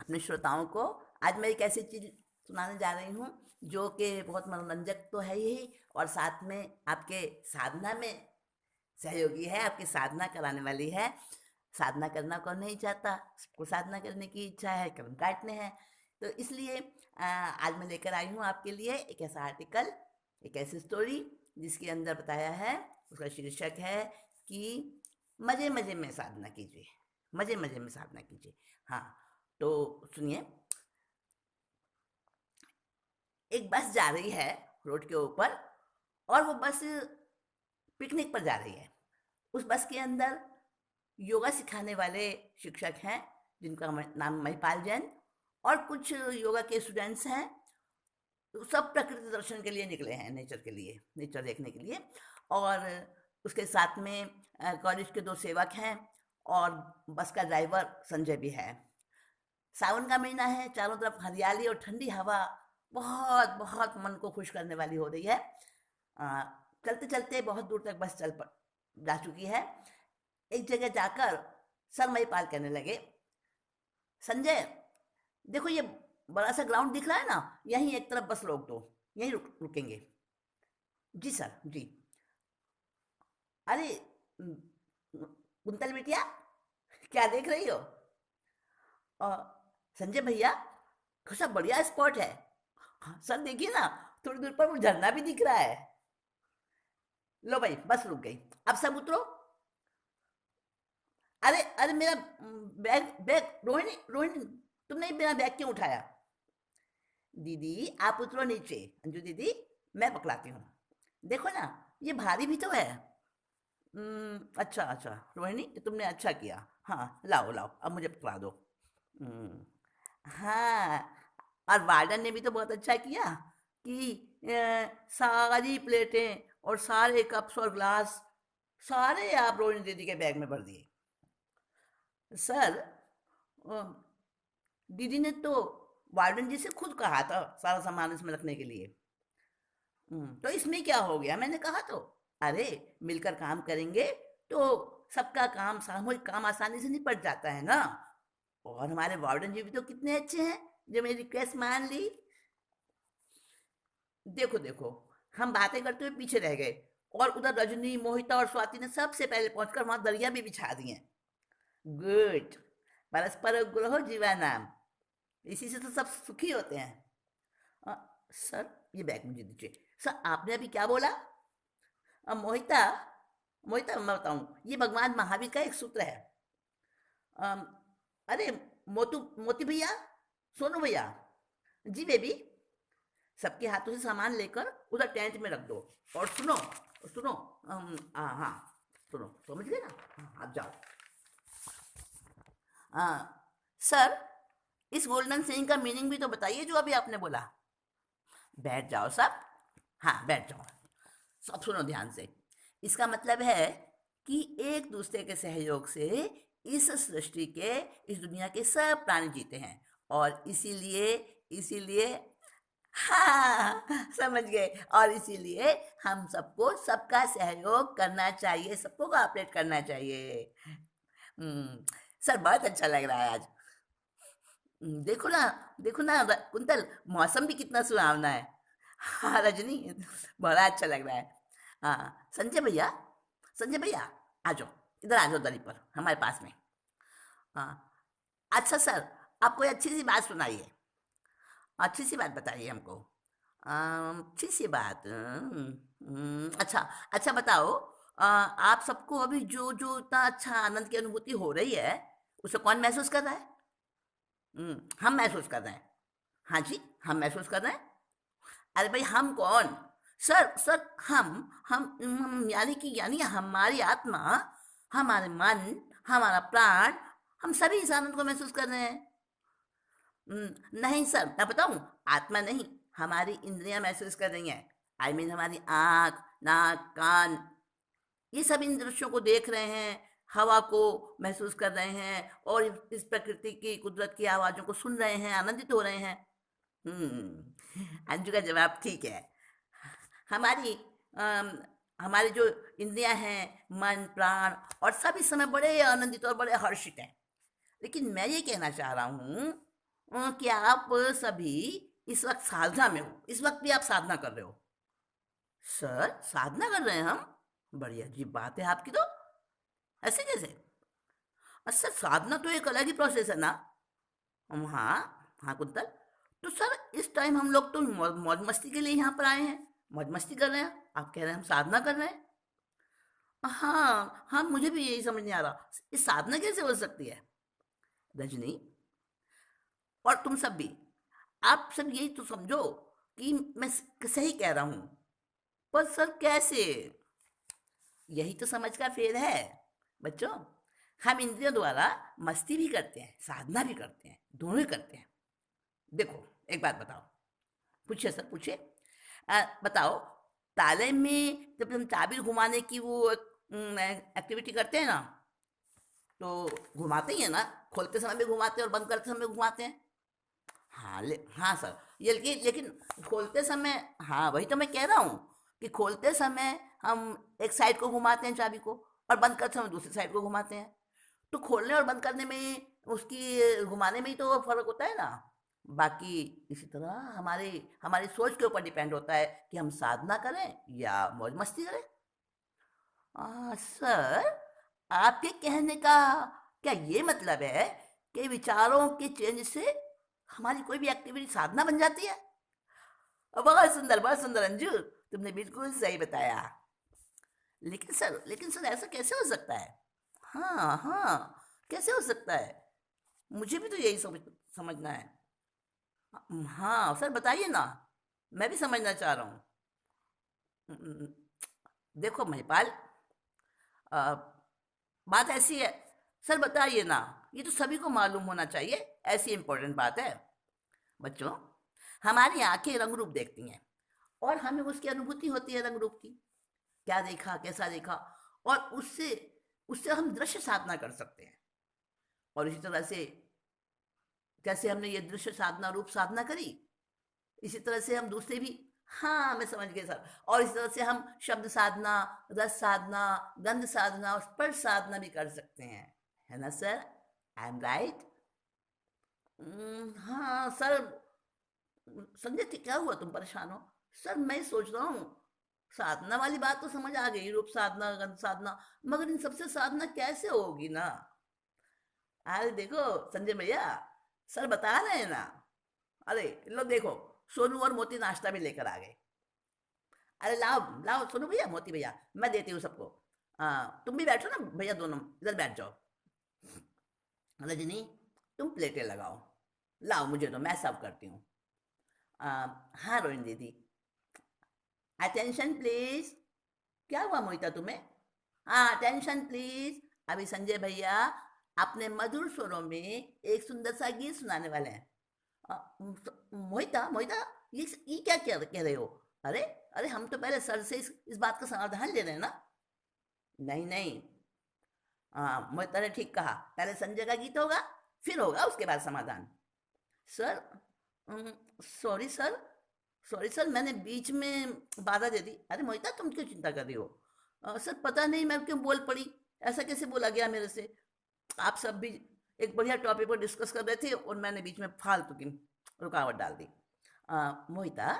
अपने श्रोताओं को आज मैं एक ऐसी चीज़ सुनाने जा रही हूँ जो कि बहुत मनोरंजक तो है ही, और साथ में आपके साधना में सहयोगी है, आपकी साधना कराने वाली है। साधना करना कौन नहीं चाहता, सबको साधना करने की इच्छा है, कर्म काटने हैं। तो इसलिए आज मैं लेकर आई हूँ आपके लिए एक ऐसा आर्टिकल, एक ऐसी स्टोरी जिसके अंदर बताया है, उसका शीर्षक है कि मज़े मज़े में साधना कीजिए, मज़े मज़े में साधना कीजिए। हाँ, तो सुनिए। एक बस जा रही है रोड के ऊपर, और वो बस पिकनिक पर जा रही है। उस बस के अंदर योगा सिखाने वाले शिक्षक हैं जिनका नाम महिपाल जैन, और कुछ योगा के स्टूडेंट्स हैं। तो सब प्रकृति दर्शन के लिए निकले हैं, नेचर के लिए, नेचर देखने के लिए। और उसके साथ में कॉलेज के 2 सेवक हैं, और बस का ड्राइवर संजय भी है। सावन का महीना है, चारों तरफ हरियाली और ठंडी हवा बहुत बहुत मन को खुश करने वाली हो रही है। चलते चलते बहुत दूर तक बस जा चुकी है। एक जगह जाकर सर महिपाल कहने लगे, संजय, देखो ये बड़ा सा ग्राउंड दिख रहा है ना, यहीं एक तरफ बस रोक दो, यहीं रुकेंगे। जी सर, जी। अरे कुंतल बिटिया, क्या देख रही हो? और संजय भैया, कैसा बढ़िया स्पॉट है। हाँ, सर देखिए ना, थोड़ी दूर पर वो झरना भी दिख रहा है। लो भाई, बस रुक गई, अब सब उतरो। अरे अरे मेरा बैग बैग, रोहिणी रोहिणी, तुमने मेरा बैग क्यों उठाया? दीदी आप उतरो नीचे। अंजू दीदी, मैं पकड़ाती हूँ। देखो ना, ये भारी भी तो है। अच्छा अच्छा रोहिणी, तुमने अच्छा किया। हाँ, लाओ लाओ, अब मुझे पकड़ा दो। हम्म, हाँ, और वार्डन ने भी तो बहुत अच्छा किया कि सारी प्लेटें और सारे कप्स और ग्लास सारे आप रोहिणी दीदी के बैग में भर दिए। सर, अ, दीदी ने तो वार्डन जी से खुद कहा था सारा सामान इसमें रखने के लिए। तो इसमें क्या हो गया, मैंने कहा तो। अरे, मिलकर काम करेंगे तो सबका काम, सामूहिक काम आसानी से निपट जाता है ना। और हमारे वार्डन जी भी तो कितने अच्छे हैं जो मेरी रिक्वेस्ट मान ली। देखो देखो, हम बातें करते हुए पीछे रह गए, और उधर रजनी, मोहिता और स्वाति ने सबसे पहले पहुंचकर वहां दरिया भी बिछा दिए। गुड। परस्पर ग्रहो जीवानाम, इसी से तो सब सुखी होते हैं। अ, सर, ये बैग मुझे दीजिए। सर, आपने अभी क्या बोला? मोहिता, मोहिता मैं बताऊं, ये भगवान महावीर का एक सूत्र है। अम, अरे मोतू, मोती भैया, सोनू भैया, जी बेबी, सबके हाथों से सामान लेकर उधर टेंट में रख दो। और सुनो, सुनो, हाँ हाँ, सुनो, समझ गए ना? हाँ, आप जाओ। सर, इस गोल्डन सेइंग का मीनिंग भी तो बताइए जो अभी आपने बोला। बैठ जाओ सब। हाँ, बैठ जाओ। सब सुनो ध्यान से। इसका मतलब है कि एक दूसरे के सहयोग से इस सृष्टि के, इस दुनिया के सब प्राणी जीते हैं, और इसीलिए, इसीलिए, हाँ, समझ गए। और इसीलिए हम सबको सबका सहयोग करना चाहिए, सबको कोऑपरेट करना चाहिए। हम्म, सर बहुत अच्छा लग रहा है आज। देखो ना, देखो ना कुंतल, मौसम भी कितना सुहावना है। हाँ रजनी, बड़ा अच्छा लग रहा है। हाँ संजय भैया, संजय भैया, आ जाओ, इधर आ जाओ दरी पर हमारे पास में। हाँ, अच्छा सर, आप कोई अच्छी सी बात सुनाइए, अच्छी सी बात बताइए हमको। अच्छी सी बात, अच्छा, अच्छा बताओ। आप सबको अभी जो जो इतना अच्छा आनंद की अनुभूति हो रही है, उसे कौन महसूस कर रहा है? हम महसूस कर रहे हैं। हाँ जी, हम महसूस कर रहे हैं। अरे भाई, हम कौन? सर सर, हम यानी हमारी आत्मा, हमारे मन, हमारा प्राण, हम सभी इस आनंद को महसूस कर रहे हैं। नहीं सर, मैं बताऊं, आत्मा नहीं, हमारी इंद्रियां महसूस कर रही हैं। हमारी आंख, नाक, कान, ये सब इन दृश्यों को देख रहे हैं, हवा को महसूस कर रहे हैं, और इस प्रकृति की, कुदरत की आवाज़ों को सुन रहे हैं, आनंदित हो रहे हैं। अंजू का जवाब ठीक है। हमारी अम, हमारी जो इंद्रियां हैं, मन, प्राण, और सब इस समय बड़े आनंदित और बड़े हर्षित हैं। लेकिन मैं ये कहना चाह रहा हूँ कि आप सभी इस वक्त साधना में हो, इस वक्त भी आप साधना कर रहे हो। सर साधना कर रहे हैं हम? बड़ी अजीब बात है आपकी तो। ऐसे कैसे? अच्छा, साधना तो एक अलग ही प्रोसेस है ना। हाँ हाँ कुंतल। तो सर इस टाइम हम लोग तो मौज मस्ती के लिए यहाँ पर आए हैं, मौज मस्ती कर रहे हैं, आप कह रहे हैं हम साधना कर रहे हैं। हाँ हाँ, मुझे भी यही समझ नहीं आ रहा, इस साधना कैसे हो सकती है। रजनी और तुम सब भी, आप सब यही तो समझो कि मैं सही कह रहा हूँ। पर सर कैसे? यही तो समझ का फेर है बच्चों। हम इंद्रियों द्वारा मस्ती भी करते हैं, साधना भी करते हैं, दोनों ही करते हैं। देखो, एक बात बताओ। पूछिए सर, पूछिए। बताओ, ताले में जब हम चाबी घुमाने की वो एक्टिविटी करते हैं ना, तो घुमाते ही है ना। खोलते समय भी घुमाते हैं और बंद करते समय भी घुमाते हैं। हाँ हाँ सर, ये लेकिन खोलते समय, हाँ वही तो मैं कह रहा हूँ कि खोलते समय हम एक साइड को घुमाते हैं चाबी को, और बंद करते समय दूसरी साइड को घुमाते हैं। तो खोलने और बंद करने में, उसकी घुमाने में ही तो फर्क होता है ना। बाकी इसी तरह हमारे हमारी सोच के ऊपर डिपेंड होता है कि हम साधना करें या मौज मस्ती करें। सर, आपके कहने का क्या ये मतलब है कि विचारों के चेंज से हमारी कोई भी एक्टिविटी साधना बन जाती है? बहुत सुंदर अंजू, तुमने बिल्कुल सही बताया। लेकिन सर ऐसा कैसे हो सकता है? हाँ हाँ, कैसे हो सकता है? मुझे भी तो यही समझना है। हाँ सर, बताइए ना, मैं भी समझना चाह रहा हूँ। हम्म, देखो महिपाल, आ, बात ऐसी है। सर बताइए ना, ये तो सभी को मालूम होना चाहिए, ऐसी इंपॉर्टेंट बात है। बच्चों, हमारी आंखें रंग रूप देखती हैं, और हमें उसकी अनुभूति होती है रंग रूप की। क्या देखा, कैसा देखा, और उससे उससे हम दृश्य साधना कर सकते हैं। और इसी तरह से, जैसे हमने ये दृश्य साधना रूप साधना करी, इसी तरह से हम दूसरे भी, हाँ मैं समझ गया सर। और इसी तरह से हम शब्द साधना, रस साधना, गंध साधना और स्पर्श साधना भी कर सकते हैं, है ना सर? I am right? हाँ सर। संजय जी, क्या हुआ, तुम परेशान हो? सर मैं सोच रहा हूँ, साधना वाली बात तो समझ आ गई, रूप साधना, गंध साधना, मगर इन सबसे साधना कैसे होगी ना। अरे देखो संजय भैया, सर बता रहे हैं ना। अरे लो देखो, सोनू और मोती नाश्ता भी लेकर आ गए। अरे लाओ लाओ सोनू भैया, मोती भैया, मैं देती हूँ सबको। तुम भी बैठो ना भैया, दोनों इधर बैठ जाओ। रजनी, तुम प्लेटें लगाओ। लाओ मुझे दो, मैं सर्व करती हूँ। हाँ रोहिणी दीदी। Attention please. क्या हुआ मोहिता तुम्हें? हाँ अटेंशन प्लीज। अभी संजय भैया अपने मधुर स्वरों में एक सुंदर सा गीत सुनाने वाले हैं। मोहिता मोहिता, ये क्या कह रहे हो? अरे अरे, हम तो पहले सर से इस बात का समाधान ले रहे हैं ना। नहीं नहीं, हाँ मोहिता ने ठीक कहा, पहले संजय का गीत होगा, फिर होगा उसके बाद समाधान। Sir, sorry sir, sorry sir, मैंने बीच में बाधा दे दी। अरे मोहिता, तुम क्यों चिंता कर रही हो? सर पता नहीं मैं क्यों बोल पड़ी, ऐसा कैसे बोला गया मेरे से। आप सब भी एक बढ़िया टॉपिक पर डिस्कस कर रहे थे और मैंने बीच में फालतू की रुकावट डाल दी। मोहिता,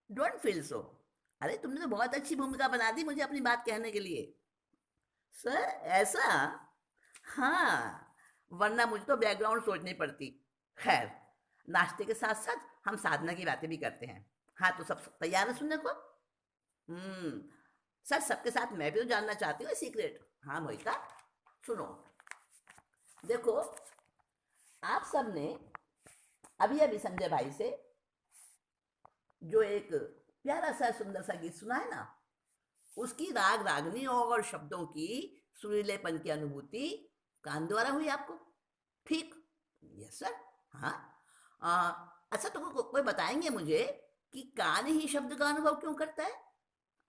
डोंट फील सो। अरे तुमने तो बहुत अच्छी भूमिका बना दी मुझे अपनी बात कहने के लिए। सर ऐसा? हाँ, वरना मुझे तो बैकग्राउंड सोचनी पड़ती। खैर, नाश्ते के साथ साथ हम साधना की बातें भी करते हैं। हाँ तो सब तैयार है सुनने को? हम्म। सर सबके साथ मैं भी तो जानना चाहती हूँ सीक्रेट। हाँ मोहिता, सुनो। देखो, आप सबने अभी अभी संजय भाई से जो एक प्यारा सा सुंदर सा गीत सुना है ना, उसकी राग रागनी और शब्दों की सुरीलेपन की अनुभूति कान द्वारा हुई आपको, ठीक? Yes sir. हाँ। आ, अच्छा, तो कोई बताएंगे मुझे कि कान ही शब्द का अनुभव क्यों करता है?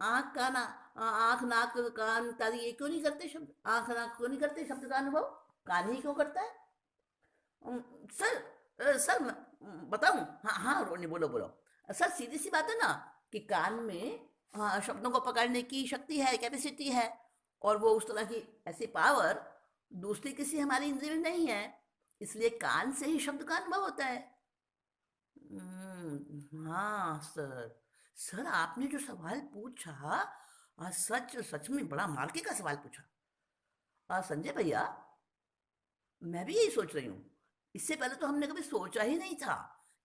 आँख का ना, आँख नाक कान इत्यादि ये क्यों नहीं करते शब्द, आँख नाक क्यों नहीं करते शब्द का अनुभव? कान ही क्यों करता है? उम, सर, सर बताऊं? हाँ हाँ रोनी, बोलो बोलो। सर सीधी सी बात है ना कि कान में, हाँ, शब्दों को पकड़ने की शक्ति है, कैपेसिटी है, और वो उस तरह की ऐसी पावर दूसरी किसी हमारी इंद्रिय में नहीं है। इसलिए कान से ही शब्द का अनुभव होता है। हाँ सर। सर आपने जो सवाल पूछा, सच सच में बड़ा मार्के का सवाल पूछा। संजय भैया, मैं भी यही सोच रही हूँ। इससे पहले तो हमने कभी सोचा ही नहीं था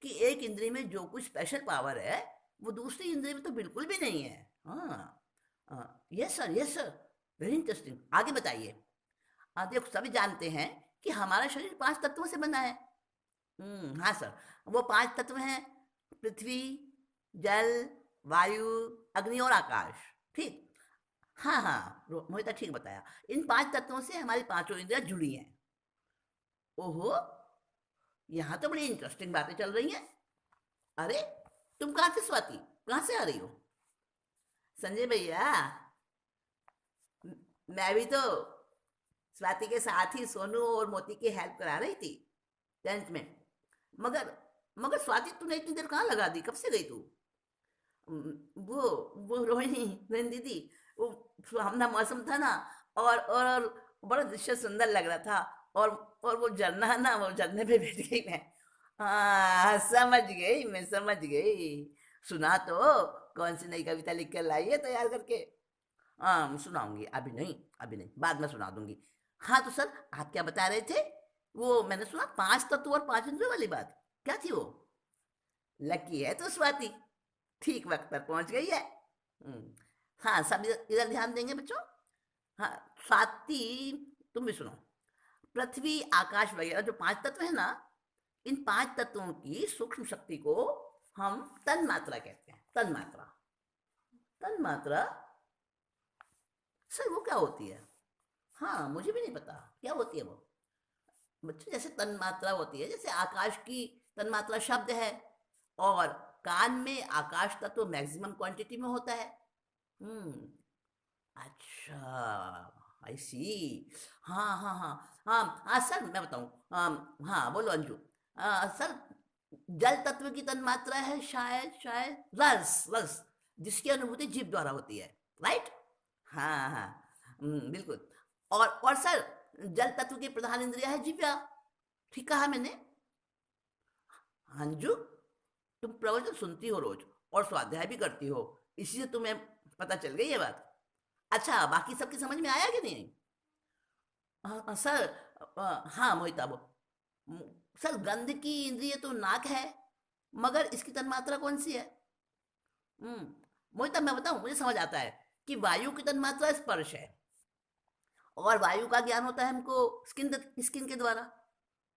कि एक इंद्री में जो कुछ स्पेशल पावर है वो दूसरी इंद्री में तो बिल्कुल भी नहीं है। हाँ, yes sir, yes sir. Very interesting, आगे बताइए। देखो, सभी जानते हैं कि हमारा शरीर 5 तत्वों से बना है। हाँ सर। वो 5 तत्व हैं: पृथ्वी, जल, वायु, अग्नि और आकाश। ठीक। हाँ हाँ, मोहिता ठीक बताया। इन 5 तत्वों से हमारी पांचों इंद्रियां जुड़ी हैं। ओहो, यहाँ तो बड़ी इंटरेस्टिंग बातें चल रही हैं। अरे, तुम कहाँ से स्वाति, कहाँ से आ रही हो? संजय भैया, मैं भी तो स्वाति के साथ ही सोनू और मोती की हेल्प करा रही थी 10th में। मगर मगर स्वाति, तूने इतनी देर कहाँ लगा दी? कब से गई तू? वो वो रोहिणी दीदी, वो सुहावना मौसम था ना, और बड़ा दृश्य सुंदर लग रहा था। और और वो झरना है ना, वो झरने पे बैठ गई मैं। हाँ, समझ गई, मैं समझ गई। सुना तो, कौन सी नई कविता लिख कर लाई है तैयार करके? हाँ, सुनाऊंगी। अभी नहीं, अभी नहीं, बाद में सुना दूंगी। हाँ तो सर, आप क्या बता रहे थे? वो मैंने सुना 5 तत्व और 5 इंद्रियों वाली बात, क्या थी वो? लकी है तो स्वाति, ठीक वक्त पर पहुंच गई है। हाँ, सब इधर इधर ध्यान देंगे बच्चों। हाँ, स्वाति, तुम भी सुनो। पृथ्वी, आकाश वगैरह जो 5 तत्व है ना, इन 5 तत्वों की सूक्ष्म शक्ति को हम तन मात्रा कहते हैं। तन मात्रा। तन मात्रा? सर वो क्या होती है? हाँ, मुझे भी नहीं पता क्या होती है वो। बच्चे, जैसे तन मात्रा होती है, जैसे आकाश की तन मात्रा शब्द है, और कान में आकाश का तो मैक्सिमम क्वांटिटी में होता है। हम्म। अच्छा, आई सी। हाँ हाँ हाँ। हाँ हाँ सर, मैं बताऊँ। हाँ, बोलो अंजू। सर, जल तत्व की तन्मात्रा है शायद शायद रस, रस, जिसकी अनुभूति जीभ द्वारा होती है। राइट। हाँ हाँ। बिल्कुल। और सर, जल तत्व की प्रधान इंद्रिया है जीवा। ठीक कहा मैंने? अंजू, तुम प्रवचन सुनती हो रोज, और स्वाध्याय भी करती हो, इसी से तुम्हें पता चल गई ये बात। अच्छा, बाकी सबकी समझ में आया कि नहीं? सर, हाँ मोहिता, वो सर, गंध की इंद्रिय तो नाक है, मगर इसकी तन्मात्रा कौन सी है? हम्म। मोहिता, मैं बताऊं, मुझे समझ आता है कि वायु की तन्मात्रा स्पर्श है, और वायु का ज्ञान होता है हमको स्किन स्किन के द्वारा।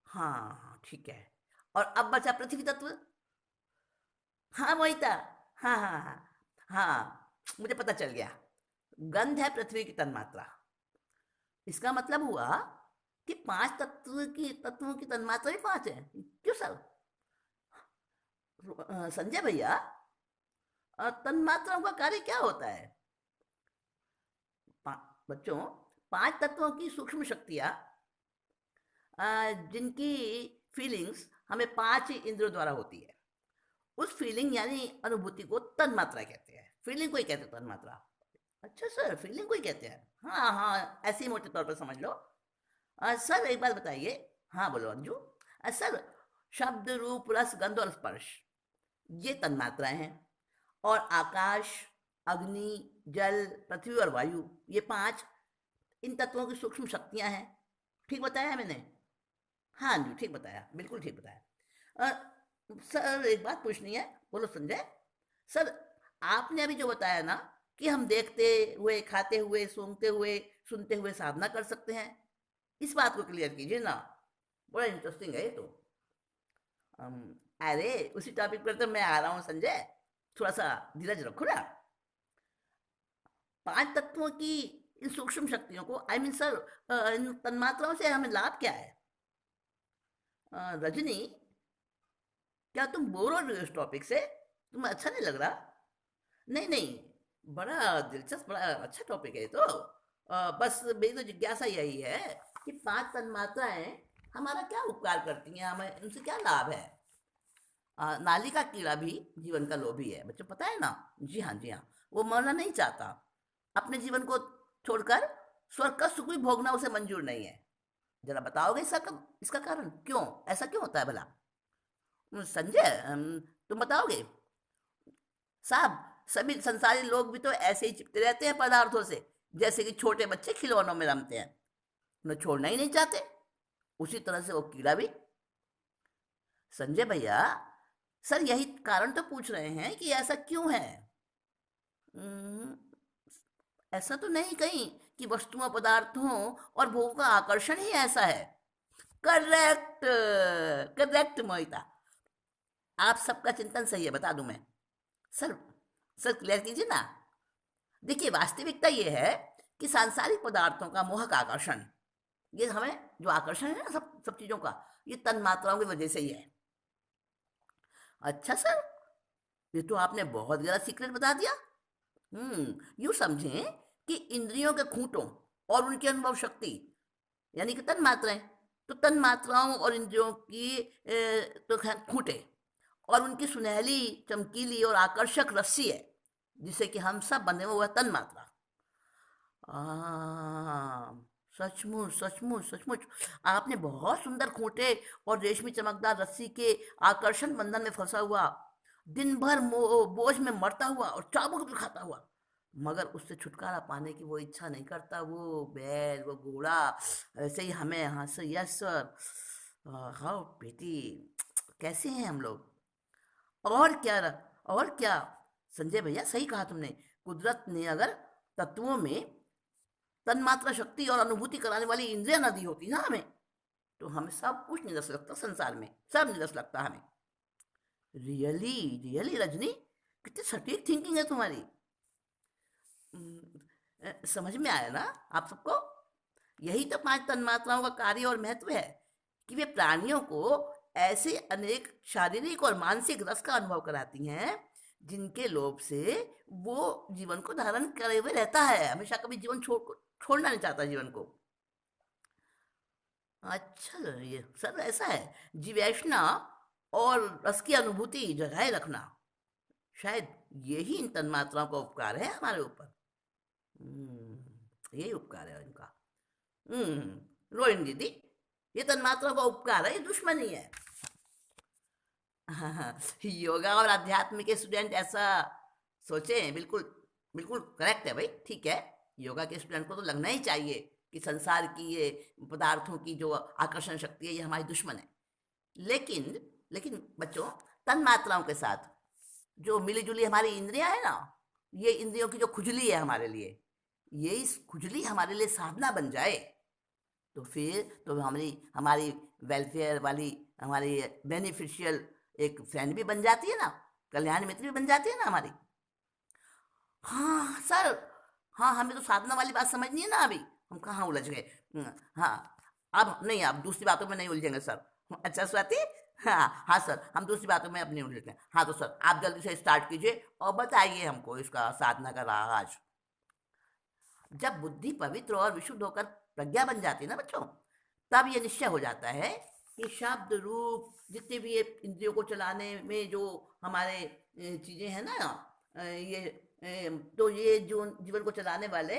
हाँ हाँ, ठीक है। और अब बचा पृथ्वी तत्व। हाँ मोहिता, हाँ हाँ हाँ। हाँ, मुझे पता चल गया। गंध है पृथ्वी की तन्मात्रा। इसका मतलब हुआ कि 5 तत्वों की तन्मात्रा ही 5 है। क्यों सर? संजय भैया, तन्मात्राओं का कार्य क्या होता है? बच्चों, 5 तत्वों की सूक्ष्म शक्तियां, जिनकी फीलिंग्स हमें 5 इंद्रियों द्वारा होती है, उस फीलिंग यानी अनुभूति को तन्मात्रा कहते हैं। फीलिंग को ही कहते हैं तन्मात्रा। अच्छा सर, फीलिंग को ही कहते हैं। हाँ हाँ, ऐसे ही मोटे तौर पर समझ लो। सर एक बात बताइए। हाँ बोलो अंजू। सर, शब्द, रूप, रस, गंध और स्पर्श, ये तन्मात्राएं हैं। और आकाश, अग्नि, जल, पृथ्वी और वायु, ये 5 इन तत्वों की सूक्ष्म शक्तियां हैं। ठीक बताया है मैंने? हाँ जी, ठीक बताया, बिल्कुल ठीक बताया। सर एक बात पूछनी है। बोलो संजय। सर, आपने अभी जो बताया ना कि हम देखते हुए, खाते हुए, सूंघते हुए, सुनते हुए साधना कर सकते हैं, इस बात को क्लियर कीजिए ना। बड़ा इंटरेस्टिंग है ये तो। अरे, उसी टॉपिक पर तो मैं आ रहा हूँ संजय, थोड़ा सा धीरज रखो ना। 5 तत्वों की इन सूक्ष्म शक्तियों को, आई मीन सर, इन तन्मात्राओं से हमें लाभ क्या है? रजनी, क्या तुम बोर हो रही हो इस टॉपिक से? तुम्हें अच्छा नहीं लग रहा? नहीं नहीं, बड़ा दिलचस्प, बड़ा अच्छा टॉपिक है ये तो। बस मेरी तो जिज्ञासा यही है कि 5 तन्मात्राएं हमारा क्या उपकार करती हैं, हमें उनसे क्या लाभ है? नाली का कीड़ा भी जीवन का लोभी है, बच्चों पता है ना? जी हाँ, जी हाँ। वो मरना नहीं चाहता। अपने जीवन को छोड़कर स्वर्ग का सुख भी भोगना उसे मंजूर नहीं है। जरा बताओगे इसका कारण क्यों ऐसा क्यों होता है भला? संजय, तुम बताओगे? साहब, सभी संसारी लोग भी तो ऐसे ही चिपके रहते हैं पदार्थों से, जैसे कि छोटे बच्चे खिलौनों में रमते हैं, उन्हें छोड़ना ही नहीं चाहते। उसी तरह से वो कीड़ा भी। संजय भैया, सर यही कारण तो पूछ रहे हैं कि ऐसा क्यों है। हम्म, ऐसा तो नहीं कहीं कि वस्तुओं पदार्थों और भोगों का आकर्षण ही ऐसा है। करेक्ट, करेक्ट मोहिता, आप सबका चिंतन सही है, बता दूं मैं। सर, सर क्लियर कीजिए ना। देखिए, वास्तविकता ये है कि सांसारिक पदार्थों का मोहक आकर्षण, ये हमें जो आकर्षण है ना सब सब चीजों का, ये तन मात्राओं की वजह से ही है। अच्छा सर, ये तो आपने बहुत गलत सीक्रेट बता दिया। यूं समझें कि इंद्रियों के खूंटों और उनकी अनुभव शक्ति, यानी कि तन मात्राएं, तो तन मात्राओं और इंद्रियों की तो खूंटे और उनकी सुनहली, चमकीली और आकर्षक रस्सी है, जिसे कि हम सब बंधे हुए तन मात्रा। सचमुच सचमुच सचमुच, आपने बहुत सुंदर खूंटे और रेशमी चमकदार रस्सी के आकर्षण बंधन में फंसा हुआ, दिन भर बोझ में मरता हुआ और चाबुक भी खाता हुआ, मगर उससे छुटकारा पाने की वो इच्छा नहीं करता, वो बैल, वो घोड़ा, ऐसे ही हमें यहाँ से। यस सर, हाउ बेटी, कैसे हैं हम लोग? और क्या और क्या, संजय भैया सही कहा तुमने। कुदरत ने अगर तत्वों में तन्मात्रा शक्ति और अनुभूति कराने वाली इंद्रियां न दी होती ना हमें, तो हमें सब कुछ नहीं रस लगता, संसार में सब नहीं रस लगता हमें। रियली, रियली रजनी, कितनी सटीक थिंकिंग है तुम्हारी। समझ में आया ना आप सबको? यही तो पांच तन्मात्राओं का कार्य और महत्व है, कि वे प्राणियों को ऐसे अनेक शारीरिक और मानसिक रस का अनुभव कराती हैं, जिनके लोभ से वो जीवन को धारण करे हुए रहता है, हमेशा कभी जीवन छोड़ना नहीं चाहता जीवन को। अच्छा, ये सर ऐसा है, जीवैष्णा और रस की अनुभूति जगाए रखना, शायद यही इन तन्मात्राओं का उपकार है हमारे ऊपर। यही उपकार है इनका। रोहिणी दीदी, ये तन्मात्रा का उपकार है, ये दुश्मनी है। हाँ, योगा और अध्यात्म के स्टूडेंट ऐसा सोचे, बिल्कुल बिल्कुल करेक्ट है भाई, ठीक है। योगा के स्टूडेंट को तो लगना ही चाहिए कि संसार की ये पदार्थों की जो आकर्षण शक्ति है ये हमारी दुश्मन है। लेकिन लेकिन बच्चों, तन मात्राओं के साथ जो मिली जुली हमारी इंद्रियां है ना, ये इंद्रियों की जो खुजली है हमारे लिए, ये इस खुजली हमारे लिए साधना बन जाए, तो फिर तो हमारी हमारी वेलफेयर वाली, हमारी बेनिफिशियल एक फ्रेंड भी बन जाती है ना, कल्याण मित्र भी बन जाती है ना हमारी। हाँ सर, हाँ हमें तो साधना वाली बात समझनी है ना अभी, हम कहाँ उलझ गए। हाँ, अब नहीं, अब दूसरी बातों में नहीं उलझेंगे सर। अच्छा स्वाति, हाँ हाँ सर, हम दूसरी बातों में अपनी उलझते हैं। हाँ तो सर आप जल्दी से स्टार्ट कीजिए और बताइए हमको इसका साधना का राज। जब बुद्धि पवित्र और विशुद्ध होकर प्रज्ञा बन जाती है ना बच्चों, तब ये निश्चय हो जाता है कि शब्द रूप जितने भी ये इंद्रियों को चलाने में जो हमारे चीजें हैं ना, ये तो ये जो जीवन को चलाने वाले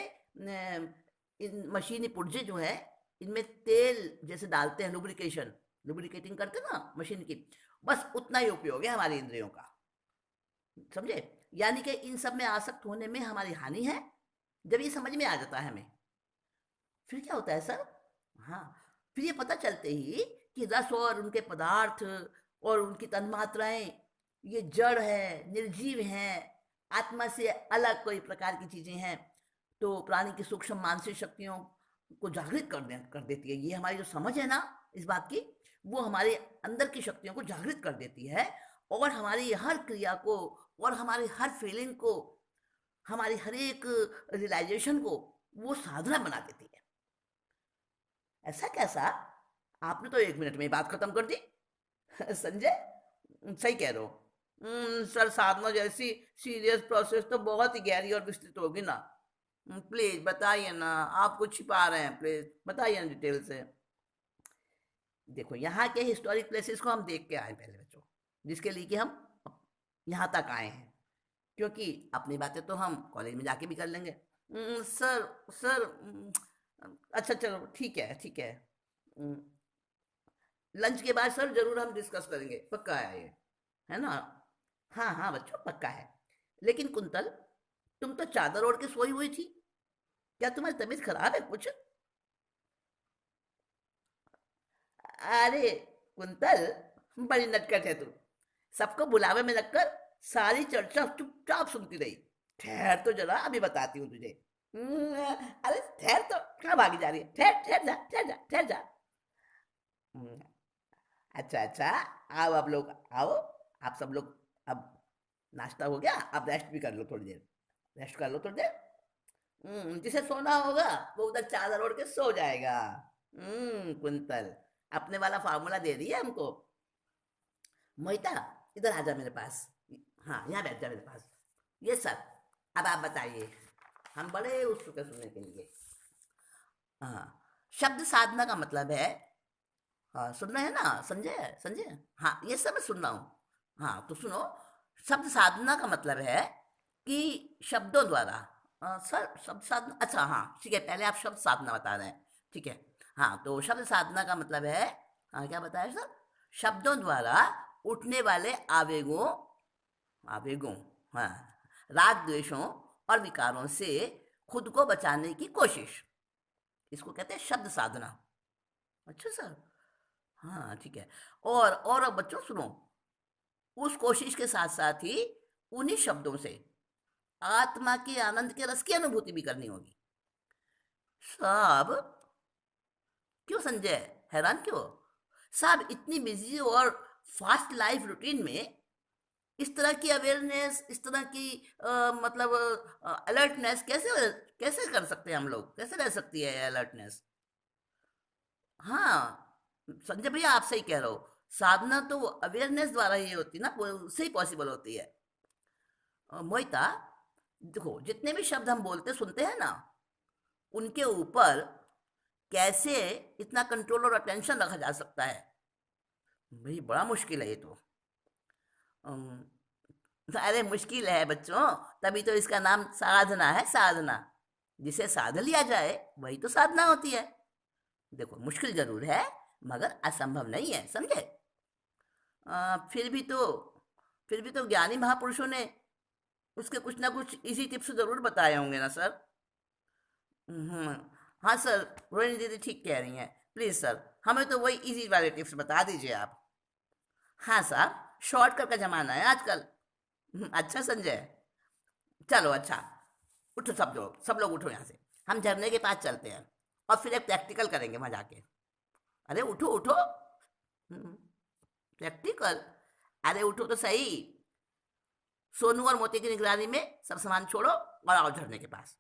इन मशीनी पुर्जे जो है, इनमें तेल जैसे डालते हैं, लुब्रिकेशन, लुब्रिकेटिंग करते हैं ना मशीन की, बस उतना ही उपयोग है हमारी इंद्रियों का, समझे? यानी कि इन सब में आसक्त होने में हमारी हानि है, जब ये समझ में आ जाता है हमें। फिर क्या होता है सर? हाँ, फिर ये पता चलते ही कि रस और उनके पदार्थ और उनकी तन्मात्राएं ये जड़ है, निर्जीव हैं, आत्मा से अलग कोई प्रकार की चीजें हैं, तो प्राणी की सूक्ष्म मानसिक शक्तियों को जागृत कर देती है। ये हमारी जो समझ है ना इस बात की, वो हमारे अंदर की शक्तियों को जागृत कर देती है, और हमारी हर क्रिया को और हमारी हर फीलिंग को, हमारी हर एक रियलाइजेशन को वो साधना बना देती है। ऐसा कैसा? आपने तो 1 मिनट में बात खत्म कर दी। संजय, सही कह रहे हो। सर साधना जैसी सीरियस प्रोसेस तो बहुत ही गहरी और विस्तृत होगी ना। प्लीज बताइए ना, आप कुछ छिपा रहे हैं, प्लीज बताइए ना डिटेल से। देखो, यहाँ के हिस्टोरिक प्लेसेस को हम देख के आए पहले बच्चों, जिसके लिए कि हम यहाँ तक आए हैं, क्योंकि अपनी बातें तो हम कॉलेज में जाके भी कर लेंगे। सर, सर, अच्छा चलो ठीक है ठीक है। लंच के बाद सर जरूर हम डिस्कस करेंगे, पक्का है ये, है ना? हाँ हाँ बच्चों, पक्का है। लेकिन कुंतल, तुम तो चादर ओढ़ के सोई हुई थी, क्या तुम्हारी तबीयत खराब है कुछ? अरे कुंतल, बड़ी नटखट है तू। सबको बुलावे में लगकर सारी चर्चा चुपचाप सुनती रही। ठहर तो जरा, अभी बताती हूँ तुझे। अरे ठहर तो, कहाँ भागी जा रही है? ठहर ठहर जा, ठहर जा, ठहर जा। हम्म, अच्छा अच्छा, आओ आप लोग, आओ। आप सब लोग अब नाश्ता हो गया, अब रेस्ट भी कर लो थोड़ी देर। रेस्ट कर लो थोड़ी देर। जिसे सोना होगा वो उधर चादर ओढ़ के सो जाएगा। कुंतल, अपने वाला फार्मूला दे दिया हमको। मोहिता, इधर आ जा मेरे पास। हाँ, यहाँ बैठ जा मेरे पास। ये सर, अब आप बताइए, हम बड़े उत्सुक हैं सुनने के लिए। हाँ, शब्द साधना का मतलब है, हाँ सुन रहे हैं ना, संजय संजय? हाँ, ये सब मैं सुन रहा हूँ। हाँ तो सुनो, शब्द साधना का मतलब है कि शब्दों द्वारा, सर शब्द साधना, अच्छा हाँ ठीक है, पहले आप शब्द साधना बता रहे हैं, ठीक है। हाँ तो शब्द साधना का मतलब है, हाँ क्या बताया सर? शब्दों द्वारा उठने वाले आवेगों, आवेगों, हाँ, राग द्वेषों और विकारों से खुद को बचाने की कोशिश, इसको कहते हैं शब्द साधना। अच्छा सर, हाँ ठीक है। और अब बच्चों सुनो, उस कोशिश के साथ साथ ही उन्हीं शब्दों से आत्मा के आनंद के रस की अनुभूति भी करनी होगी। साहब, क्यों संजय, हैरान क्यों? साहब इतनी बिजी और फास्ट लाइफ रूटीन में इस तरह की अवेयरनेस, इस तरह की मतलब अलर्टनेस कैसे कैसे कर सकते हैं हम लोग? कैसे रह सकती है अलर्टनेस? हाँ संजय भैया, आप सही कह रहे हो। साधना तो अवेयरनेस द्वारा ही होती है ना, वो उससे ही पॉसिबल होती है। मोहिता, देखो जितने भी शब्द हम बोलते सुनते हैं ना, उनके ऊपर कैसे इतना कंट्रोल और अटेंशन रखा जा सकता है, भाई बड़ा मुश्किल है ये तो। अम, अरे मुश्किल है बच्चों, तभी तो इसका नाम साधना है, साधना। जिसे साध लिया जाए वही तो साधना होती है। देखो मुश्किल जरूर है, मगर असंभव नहीं है, समझे? फिर भी तो, फिर भी तो ज्ञानी महापुरुषों ने उसके कुछ ना कुछ इजी टिप्स जरूर बताए होंगे ना सर? हम्म, हाँ सर, रोहिणी दीदी ठीक कह रही हैं। प्लीज सर, हमें तो वही इजी वाले टिप्स बता दीजिए आप। हाँ साहब, शॉर्टकट का जमाना है आजकल। अच्छा संजय, चलो अच्छा, उठो सब लोग उठो यहाँ से। हम झरने के पास चलते हैं और फिर एक प्रैक्टिकल करेंगे वहाँ जाके। अरे उठो उठो। प्रैक्टिकल? अरे उठो तो सही। सोनू और मोती की निगरानी में सब सामान छोड़ो और आओ झरने के पास।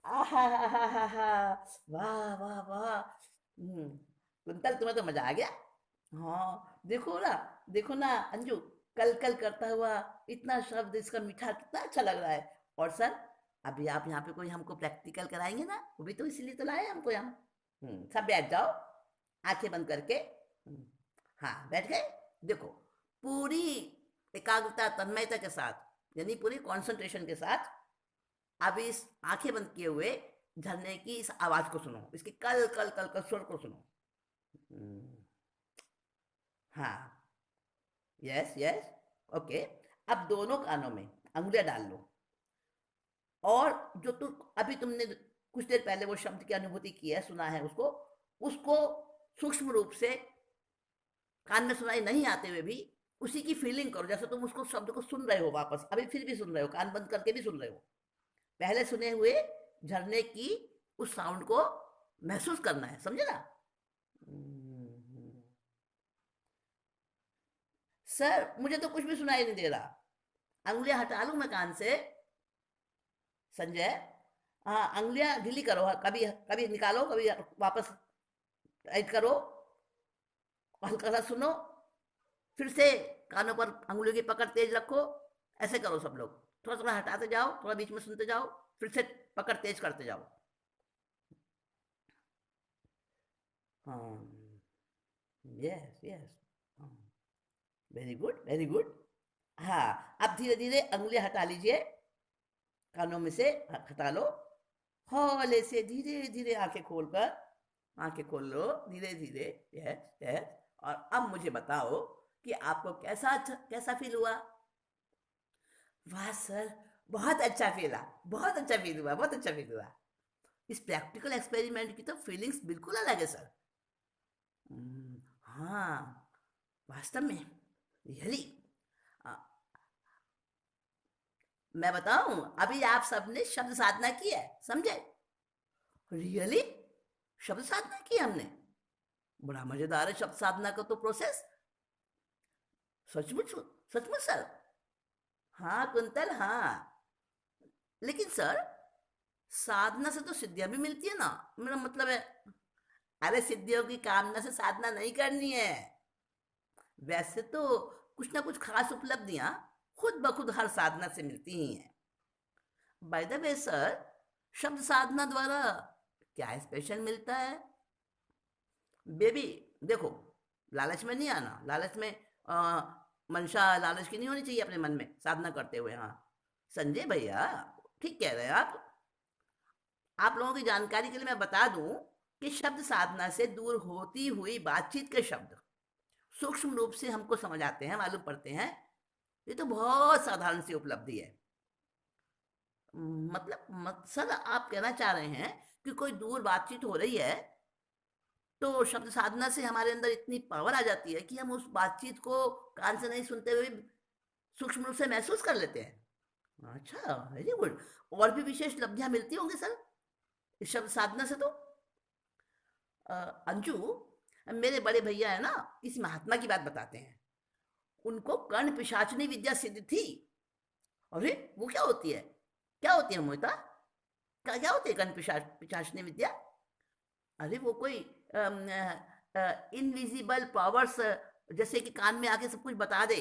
आहाहाहाहा, वाह वाह वाह। कुंतल, तुम्हें तो मजा आ गया। हाँ देखो ना अंजू, कल कल करता हुआ इतना शब्द, इसका मीठा कितना अच्छा लग रहा है। और सर, अभी आप यहाँ पे कोई हमको प्रैक्टिकल कराएंगे ना, वो भी तो इसीलिए तो लाए हमको यहाँ। सब बैठ जाओ, आंखें बंद करके। हाँ बैठ गए। देखो, पूरी एकाग्रता तन्मयता के साथ, यानी पूरी कंसंट्रेशन के साथ, अब इस आंखें बंद किए हुए झरने की इस आवाज को सुनो, इसके कल कल कल कल स्वर को सुनो। हम्म, हाँ, यस यस, ओके। अब दोनों कानों में अंगुलियां डाल लो, और जो अभी तुमने कुछ देर पहले वो शब्द की अनुभूति की है, सुना है उसको, उसको सूक्ष्म रूप से, कान में सुनाई नहीं आते हुए भी उसी की फीलिंग करो, जैसे तुम उसको शब्द को सुन रहे हो वापस, अभी फिर भी सुन रहे हो, कान बंद करके भी सुन रहे हो। पहले सुने हुए झरने की उस साउंड को महसूस करना है, समझे ना? सर मुझे तो कुछ भी सुनाई नहीं दे रहा, अंगुलियां हटा लूं मैं कान से? संजय, हाँ अंगुलियां ढीली करो, कभी कभी निकालो, कभी वापस टाइट करो, हल्का सा सुनो, फिर से कानों पर अंगुलियों की पकड़ तेज रखो। ऐसे करो सब लोग, थोड़ा थोड़ा हटाते जाओ, थोड़ा बीच में सुनते जाओ, फिर से पकड़ तेज करते जाओ। हाँ, yes yes, very good very good. हाँ, अब धीरे धीरे अंगुलियां हटा लीजिए, कानों में से हटा लो, हौले से धीरे धीरे आंखें खोलकर आंखें खोल लो धीरे धीरे। Yes yes. और अब मुझे बताओ कि आपको कैसा फील हुआ? वाह सर, बहुत अच्छा फील हुआ, बहुत अच्छा फील हुआ, बहुत अच्छा फील हुआ। इस प्रैक्टिकल एक्सपेरिमेंट की तो फीलिंग्स बिल्कुल अलग है सर। हाँ, वास्तव में, रियली। मैं बताऊं, अभी आप सबने शब्द साधना की है, समझे? रियली? शब्द साधना की हमने? बड़ा मजेदार है शब्द साधना का तो प्रोसेस। सचमुच? सचमुच सर? हाँ कुंतल, हाँ। लेकिन सर, साधना से तो सिद्धियां भी मिलती है ना, मेरा मतलब है। अरे सिद्धियों की कामना से साधना नहीं करनी है। वैसे तो कुछ ना कुछ खास उपलब्धियां खुद ब खुद हर साधना से मिलती ही हैं। बाय द वे सर, शब्द साधना द्वारा क्या स्पेशल मिलता है? बेबी, देखो, लालच में नहीं आना। लालच में मंशा लालच की नहीं होनी चाहिए अपने मन में साधना करते हुए। हाँ संजय भैया, ठीक कह रहे हैं आप लोगों की जानकारी के लिए मैं बता दूं कि शब्द साधना से दूर होती हुई बातचीत के शब्द सूक्ष्म रूप से हमको समझ आते हैं, मालूम पड़ते हैं। ये तो बहुत साधारण सी उपलब्धि है। मतलब मकसद आप कहना चाह रहे हैं कि कोई दूर बातचीत हो रही है तो शब्द साधना से हमारे अंदर इतनी पावर आ जाती है कि हम उस बातचीत को कान से नहीं सुनते हुए सूक्ष्म रूप से महसूस कर लेते हैं। अच्छा, वेरी गुड। और भी विशेष लब्धियां मिलती होंगी सर इस शब्द साधना से तो? अंजू, मेरे बड़े भैया है ना, इस महात्मा की बात बताते हैं। उनको कर्ण पिशाचनी विद्या सिद्ध थी। अरे वो क्या होती है? क्या होती है मोहिता? क्या क्या होती है कर्ण पिशाचनी विद्या? अरे वो कोई इनविजिबल पावर्स, जैसे कि कान में आके सब कुछ बता दे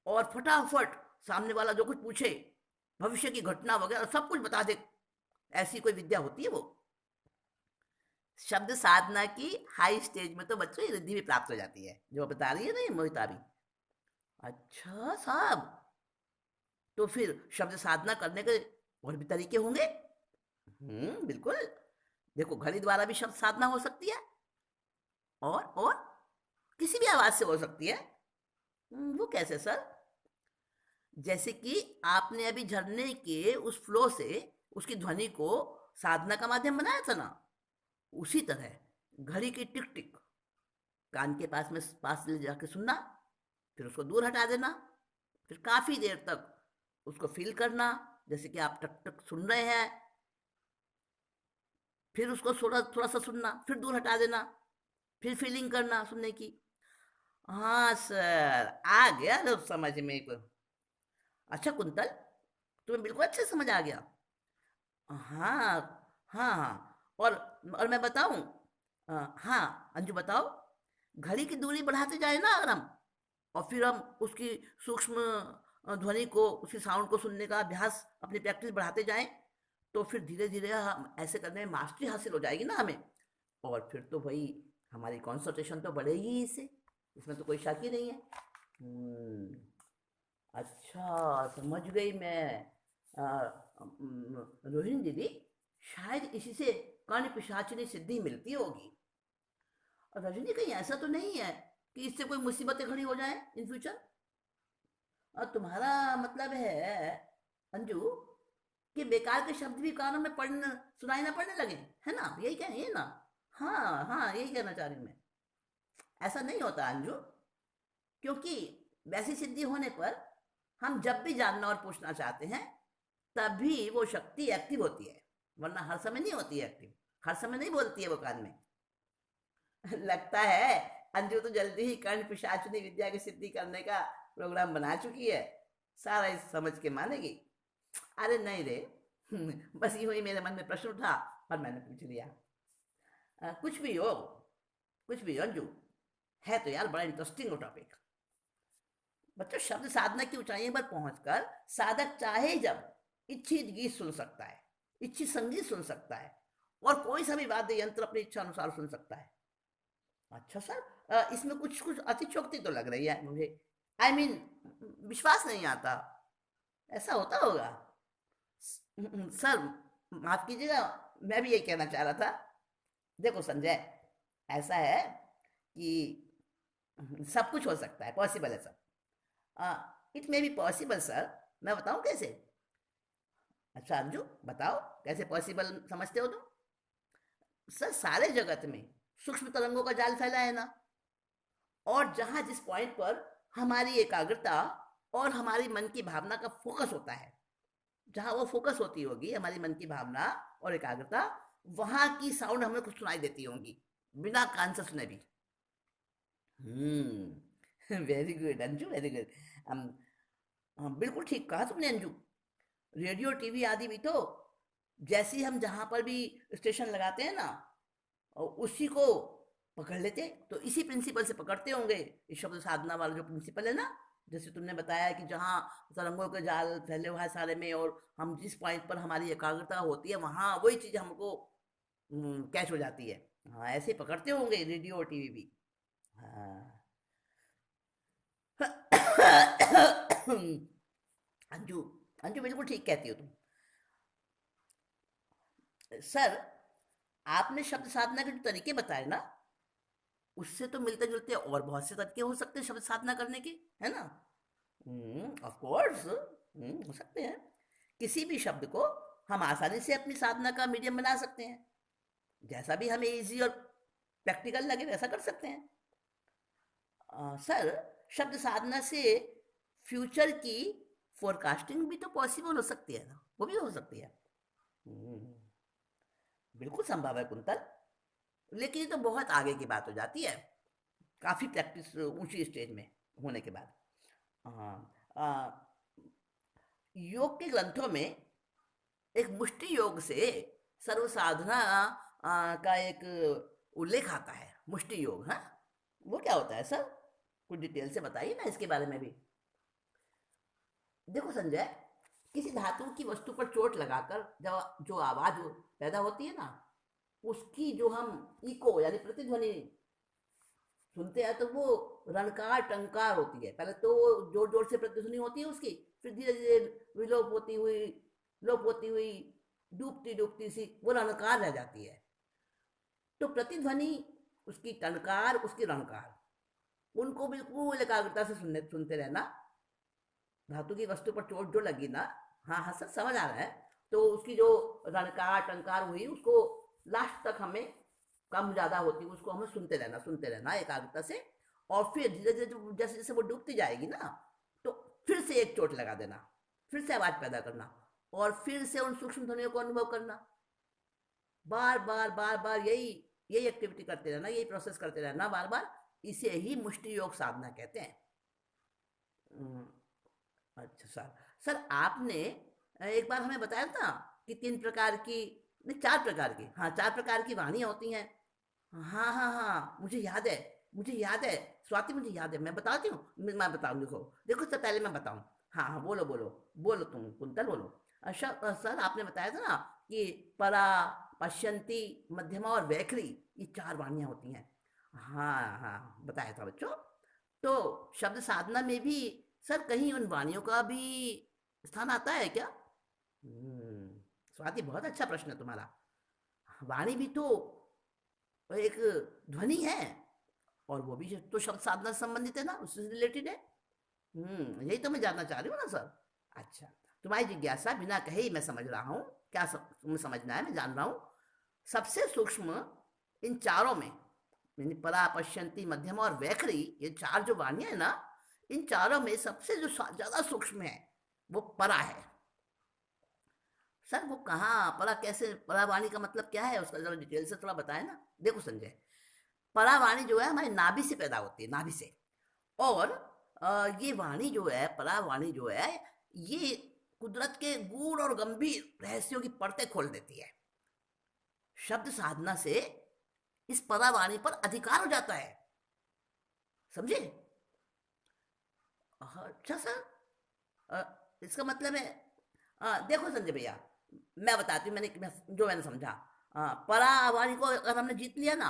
और फटाफट सामने वाला जो कुछ पूछे, भविष्य की घटना वगैरह सब कुछ बता दे। ऐसी कोई विद्या होती है वो। शब्द साधना की हाई स्टेज में तो बच्चों ये रिद्धि भी प्राप्त हो जाती है, जो बता रही है ना ये मोहिता भी। अच्छा साहब, तो फिर शब्द साधना करने के और भी तरीके होंगे? बिल्कुल। देखो, घड़ी द्वारा भी शब्द साधना हो सकती है। और किसी भी आवाज से हो सकती है। वो कैसे सर? जैसे कि आपने अभी झरने के उस फ्लो से उसकी ध्वनि को साधना का माध्यम बनाया था ना, उसी तरह घड़ी की टिक टिक कान के पास ले जाके सुनना, फिर उसको दूर हटा देना, फिर काफी देर तक उसको फील करना, जैसे कि आप टक टक सुन रहे हैं, फिर उसको थोड़ा थोड़ा सा सुनना, फिर दूर हटा देना, फिर फीलिंग करना सुनने की। हाँ सर, आ गया ना समझ में को। अच्छा कुंतल, तुम्हें बिल्कुल अच्छे से समझ आ गया। हाँ हाँ हाँ। और मैं बताऊं? हाँ अंजू बताओ। घड़ी की दूरी बढ़ाते जाए ना अगर हम, और फिर हम उसकी सूक्ष्म ध्वनि को, उसकी साउंड को सुनने का अभ्यास, अपनी प्रैक्टिस बढ़ाते जाएं, तो फिर धीरे धीरे हम ऐसे करने में मास्टरी हासिल हो जाएगी ना हमें। और फिर तो भाई हमारी कंसंट्रेशन तो बढ़ेगी ही इससे, इसमें तो कोई शक ही नहीं है। अच्छा समझ गई मैं। रोहिणी दीदी, शायद इसी से कर्ण पिशाचिनी सिद्धि मिलती होगी। और रजनी, कहीं ऐसा तो नहीं है कि इससे कोई मुसीबतें खड़ी हो जाए इन फ्यूचर? और तुम्हारा मतलब है अंजू कि बेकार के शब्द भी कानों में पढ़ने सुनाई ना पड़ने लगे, है ना? यही कह ये ना? हाँ हाँ, यही कहना चाह रही हूँ मैं। ऐसा नहीं होता अंजू, क्योंकि वैसी सिद्धि होने पर हम जब भी जानना और पूछना चाहते हैं तभी वो शक्ति एक्टिव होती है, वरना हर समय नहीं होती है एक्टिव। हर समय नहीं बोलती है वो कान में। लगता है अंजू तो जल्दी ही कर्ण पिशाचनी विद्या की सिद्धि करने का प्रोग्राम बना चुकी है। सारा इस समझ के मानेगी। अरे नहीं रे, बस यूं ही मेरे मन में प्रश्न उठा और मैंने पूछ लिया। कुछ भी हो, कुछ भी हो अंजू, है तो यार बड़ा इंटरेस्टिंग हो टॉपिक। बच्चों, शब्द साधना की ऊंचाइयों पर पहुंचकर साधक चाहे जब इच्छित गीत सुन सकता है, इच्छित संगीत सुन सकता है, और कोई सा भी वाद्य यंत्र अपनी इच्छा अनुसार सुन सकता है। अच्छा सर, इसमें कुछ कुछ अतिशयोक्ति तो लग रही है मुझे। आई I मीन विश्वास नहीं आता। ऐसा होता होगा? सर माफ कीजिएगा, मैं भी यही कहना चाह रहा था। देखो संजय, ऐसा है कि सब कुछ हो सकता है, पॉसिबल है सब। It may be possible sir. मैं बताऊं कैसे? अच्छा अंजू, बताओ कैसे पॉसिबल समझते हो तुम? सर सारे जगत में सूक्ष्म तरंगों का जाल फैला है ना, और जहां जिस पॉइंट पर हमारी एकाग्रता और हमारी मन की भावना का फोकस होता है, जहां वो फोकस होती होगी हमारी मन की भावना और एकाग्रता, वहां की साउंड हमें कुछ सुनाई देती होंगी, बिना कान से सुने भी। Very good Anju, very good. बिल्कुल ठीक कहा तुमने अंजू। रेडियो टीवी आदि भी तो जैसे ही हम जहां पर भी स्टेशन लगाते हैं ना, और उसी को पकड़ लेते, तो इसी प्रिंसिपल से पकड़ते होंगे। इस शब्द साधना वाला जो प्रिंसिपल है ना, जैसे तुमने बताया कि जहाँ तरंगों के जाल फैले हुआ है सारे में, और हम जिस पॉइंट पर हमारी एकाग्रता होती है वहाँ वही चीज़ हमको कैच हो जाती है। हाँ, ऐसे पकड़ते होंगे रेडियो और टीवी भी। हाँ। अंजू, अंजू बिल्कुल ठीक कहती हो तुम। सर, आपने शब्द साधना के जो तरीके बताए ना, उससे तो मिलते जुलते और बहुत से तरीके हो सकते हैं शब्द साधना करने के, है ना? ऑफ कोर्स हो सकते हैं। किसी भी शब्द को हम आसानी से अपनी साधना का मीडियम बना सकते हैं, जैसा भी हमें इजी और प्रैक्टिकल लगे वैसा कर सकते हैं। सर, शब्द साधना से फ्यूचर की फोरकास्टिंग भी तो पॉसिबल हो सकती है ना, वो भी हो सकती है। हम्म, बिल्कुल संभव है कुंतल, लेकिन ये तो बहुत आगे की बात हो जाती है, काफ़ी प्रैक्टिस ऊंची स्टेज में होने के बाद। हाँ। योग के ग्रंथों में एक मुष्टि योग से सर्व साधना का एक उल्लेख आता है, मुष्टि योग। हाँ, वो क्या होता है सर? कुछ डिटेल से बताइए ना इसके बारे में भी। देखो संजय, किसी धातु की वस्तु पर चोट लगाकर जब जो आवाज पैदा होती है ना, उसकी जो हम इको यानी प्रतिध्वनि सुनते हैं, तो वो रणकार टंकार होती है। पहले तो वो जोर जोर से प्रतिध्वनि होती है उसकी, फिर धीरे धीरे विलोप होती हुई, लोप होती हुई, डूबती डूबती सी वो रणकार रह जाती है। तो प्रतिध्वनि, उसकी टनकार, उसकी रणकार, उनको बिल्कुल एकाग्रता से सुनते रहना। धातु की वस्तु पर चोट जो लगी ना, हाँ हाँ सर समझ आ रहा है, तो उसकी जो रणकार टंकार हुई, उसको लास्ट तक हमें कम ज्यादा होती है, उसको हमें सुनते रहना एकाग्रता से। और फिर धीरे धीरे जैसे जैसे वो डूबती जाएगी ना, तो फिर से एक चोट लगा देना, फिर से आवाज पैदा करना, और फिर से उन सूक्ष्म ध्वनियों को अनुभव करना। बार बार बार बार यही यही एक्टिविटी करते रहना, यही प्रोसेस करते रहना बार बार। इसे ही मुष्टि योग साधना कहते हैं। हम्म, अच्छा सर। सर आपने एक बार हमें बताया था कि 3 प्रकार की, नहीं 4 प्रकार की, हाँ 4 प्रकार की वाणियाँ होती हैं। हाँ हाँ हाँ, मुझे याद है, मुझे याद है। स्वाति, मुझे याद है, मैं बताती हूँ। मैं बताऊँ, देखो देखो सर, पहले मैं बताऊँ। हाँ हाँ, बोलो बोलो, बोलो तुम कुंतल बोलो। अच्छा सर, आपने बताया था ना कि परा, पश्यंती, मध्यमा और वैखरी, ये 4 वाणियाँ होती हैं। हाँ हाँ, बताया था बच्चों। तो शब्द साधना में भी सर कहीं उन वाणियों का भी स्थान आता है क्या? स्वाति, बहुत अच्छा प्रश्न है तुम्हारा। वाणी भी तो एक ध्वनि है, और वो भी तो शब्द साधना से संबंधित है ना, उससे रिलेटेड है। यही तो मैं जानना चाह रही हूँ ना सर। अच्छा, तुम्हारी जिज्ञासा बिना कहे ही मैं समझ रहा हूँ। क्या तुम्हें समझना है, मैं जान रहा हूँ। सबसे सूक्ष्म इन चारों में, यानी परा, पश्यंती, मध्यमा और वैखरी, ये 4 जो वाणियां है ना, इन चारों में सबसे जो ज्यादा सूक्ष्म है वो परा है। सर वो कहाँ परा, कैसे परा वाणी का मतलब क्या है, उसका जरा डिटेल से थोड़ा बताए ना। देखो संजय, परा वाणी जो है हमारी नाभि से पैदा होती है, नाभि से। और ये वाणी जो है, परा वाणी जो है, ये कुदरत के गूढ़ और गंभीर रहस्यों की परतें खोल देती है। शब्द साधना से इस परा वाणी पर अधिकार हो जाता है, समझे? अच्छा सर, अ, इसका मतलब है, देखो संजय भैया, मैं बताती हूँ, जो मैंने समझा। परावाणी को अगर हमने जीत लिया ना,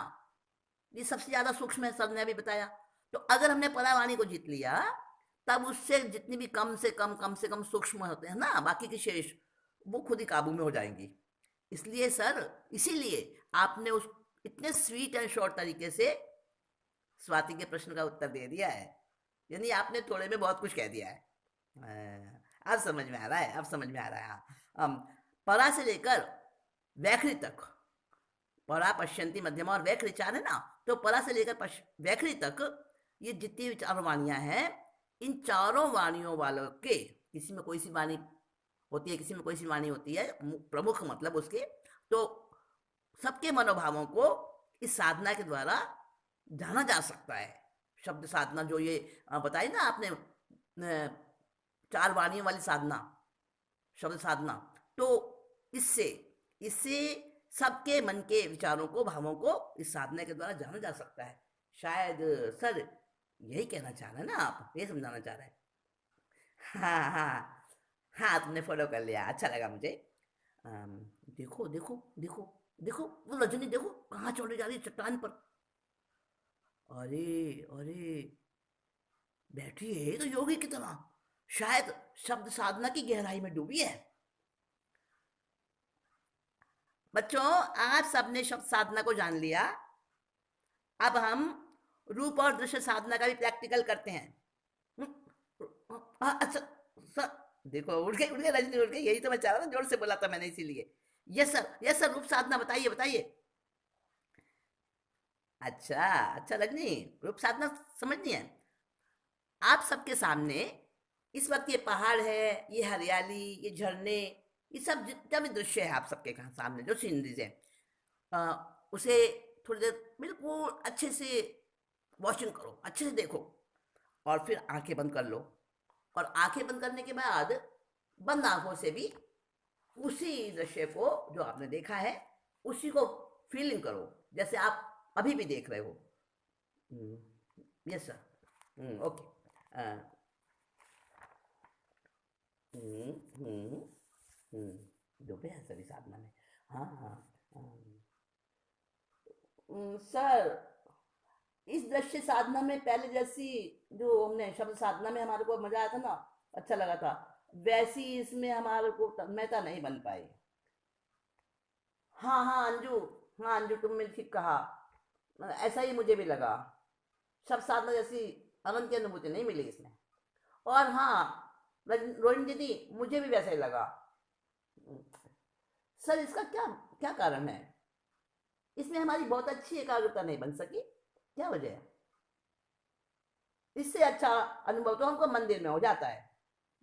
ये सबसे ज्यादा सूक्ष्म है, सर ने अभी बताया। तो अगर हमने परावाणी को जीत लिया, तब उससे जितनी भी कम से कम सूक्ष्म होते हैं ना बाकी के शेष, वो खुद ही काबू में हो जाएंगी। इसलिए सर, इसीलिए आपने उस इतने स्वीट एंड शॉर्ट तरीके से स्वाति के प्रश्न का उत्तर दे दिया है, यानी आपने थोड़े में बहुत कुछ कह दिया है। अब समझ में आ रहा है, अब समझ में आ रहा है। परा से लेकर वैखरी तक, परा पश्यंती मध्यमा और वैखरी चार है ना, तो परा से लेकर वैखरी तक ये जितनी भी चार वाणियां हैं, इन चारों वाणियों वालों के किसी में कोई सी वाणी होती है, किसी में कोई सी वाणी होती है, प्रमुख मतलब उसके, तो सबके मनोभावों को इस साधना के द्वारा जाना जा सकता है। शब्द साधना जो ये बताई ना आपने, चार वाणियों वाली साधना, शब्द साधना, तो इससे इससे सबके मन के विचारों को, भावों को इस साधना के द्वारा जाना जा सकता है। शायद सर यही कहना चाह रहे हैं ना आप, ये समझाना चाह रहे हैं। हाँ हाँ हाँ, तुमने फॉलो कर लिया, अच्छा लगा मुझे। देखो देखो देखो देखो, वो रजनी देखो कहाँ चढ़ी जा रही है, चट्टान पर। अरे अरे, बैठी है तो योगी की तरह, शायद शब्द साधना की गहराई में डूबी है। बच्चों, आज सबने शब्द साधना को जान लिया। अब हम रूप और दृश्य साधना का भी प्रैक्टिकल करते हैं। अच्छा सर, देखो उठ गए रजनी, उठ गई, यही तो मैं चाह रहा था, जोर से बोला था मैंने इसीलिए। यस सर, यस सर, रूप साधना बताइए बताइए। अच्छा अच्छा रजनी, रूप साधना समझनी है। आप सबके सामने इस वक्त ये पहाड़ है, ये हरियाली, ये झरने, ये सब जितना भी दृश्य है आप सबके सामने, जो सीनरीज है, उसे थोड़ी देर बिल्कुल अच्छे से वॉचिंग करो, अच्छे से देखो, और फिर आंखें बंद कर लो। और आंखें बंद करने के बाद बंद आंखों से भी उसी दृश्य को जो आपने देखा है, उसी को फीलिंग करो जैसे आप अभी भी देख रहे हो। Yes sir, okay. डूबे हैं सभी साधना में। हाँ हाँ। सर, इस दृश्य साधना में पहले जैसी, जो हमने शब्द साधना में हमारे को मजा आया था ना, अच्छा लगा था, वैसी इसमें हमारे को तन्मयता नहीं बन पाई। हाँ हाँ अंजू, हाँ अंजू, तुमने ठीक कहा, ऐसा ही मुझे भी लगा। शब्द साधना जैसी आनंद की अनुभूति नहीं मिली इसमें। और हाँ रोहिणी दीदी, मुझे भी वैसा ही लगा। सर, इसका क्या क्या कारण है? इसमें हमारी बहुत अच्छी एकाग्रता नहीं बन सकी, क्या वजह है? इससे अच्छा अनुभव तो हमको मंदिर में हो जाता है।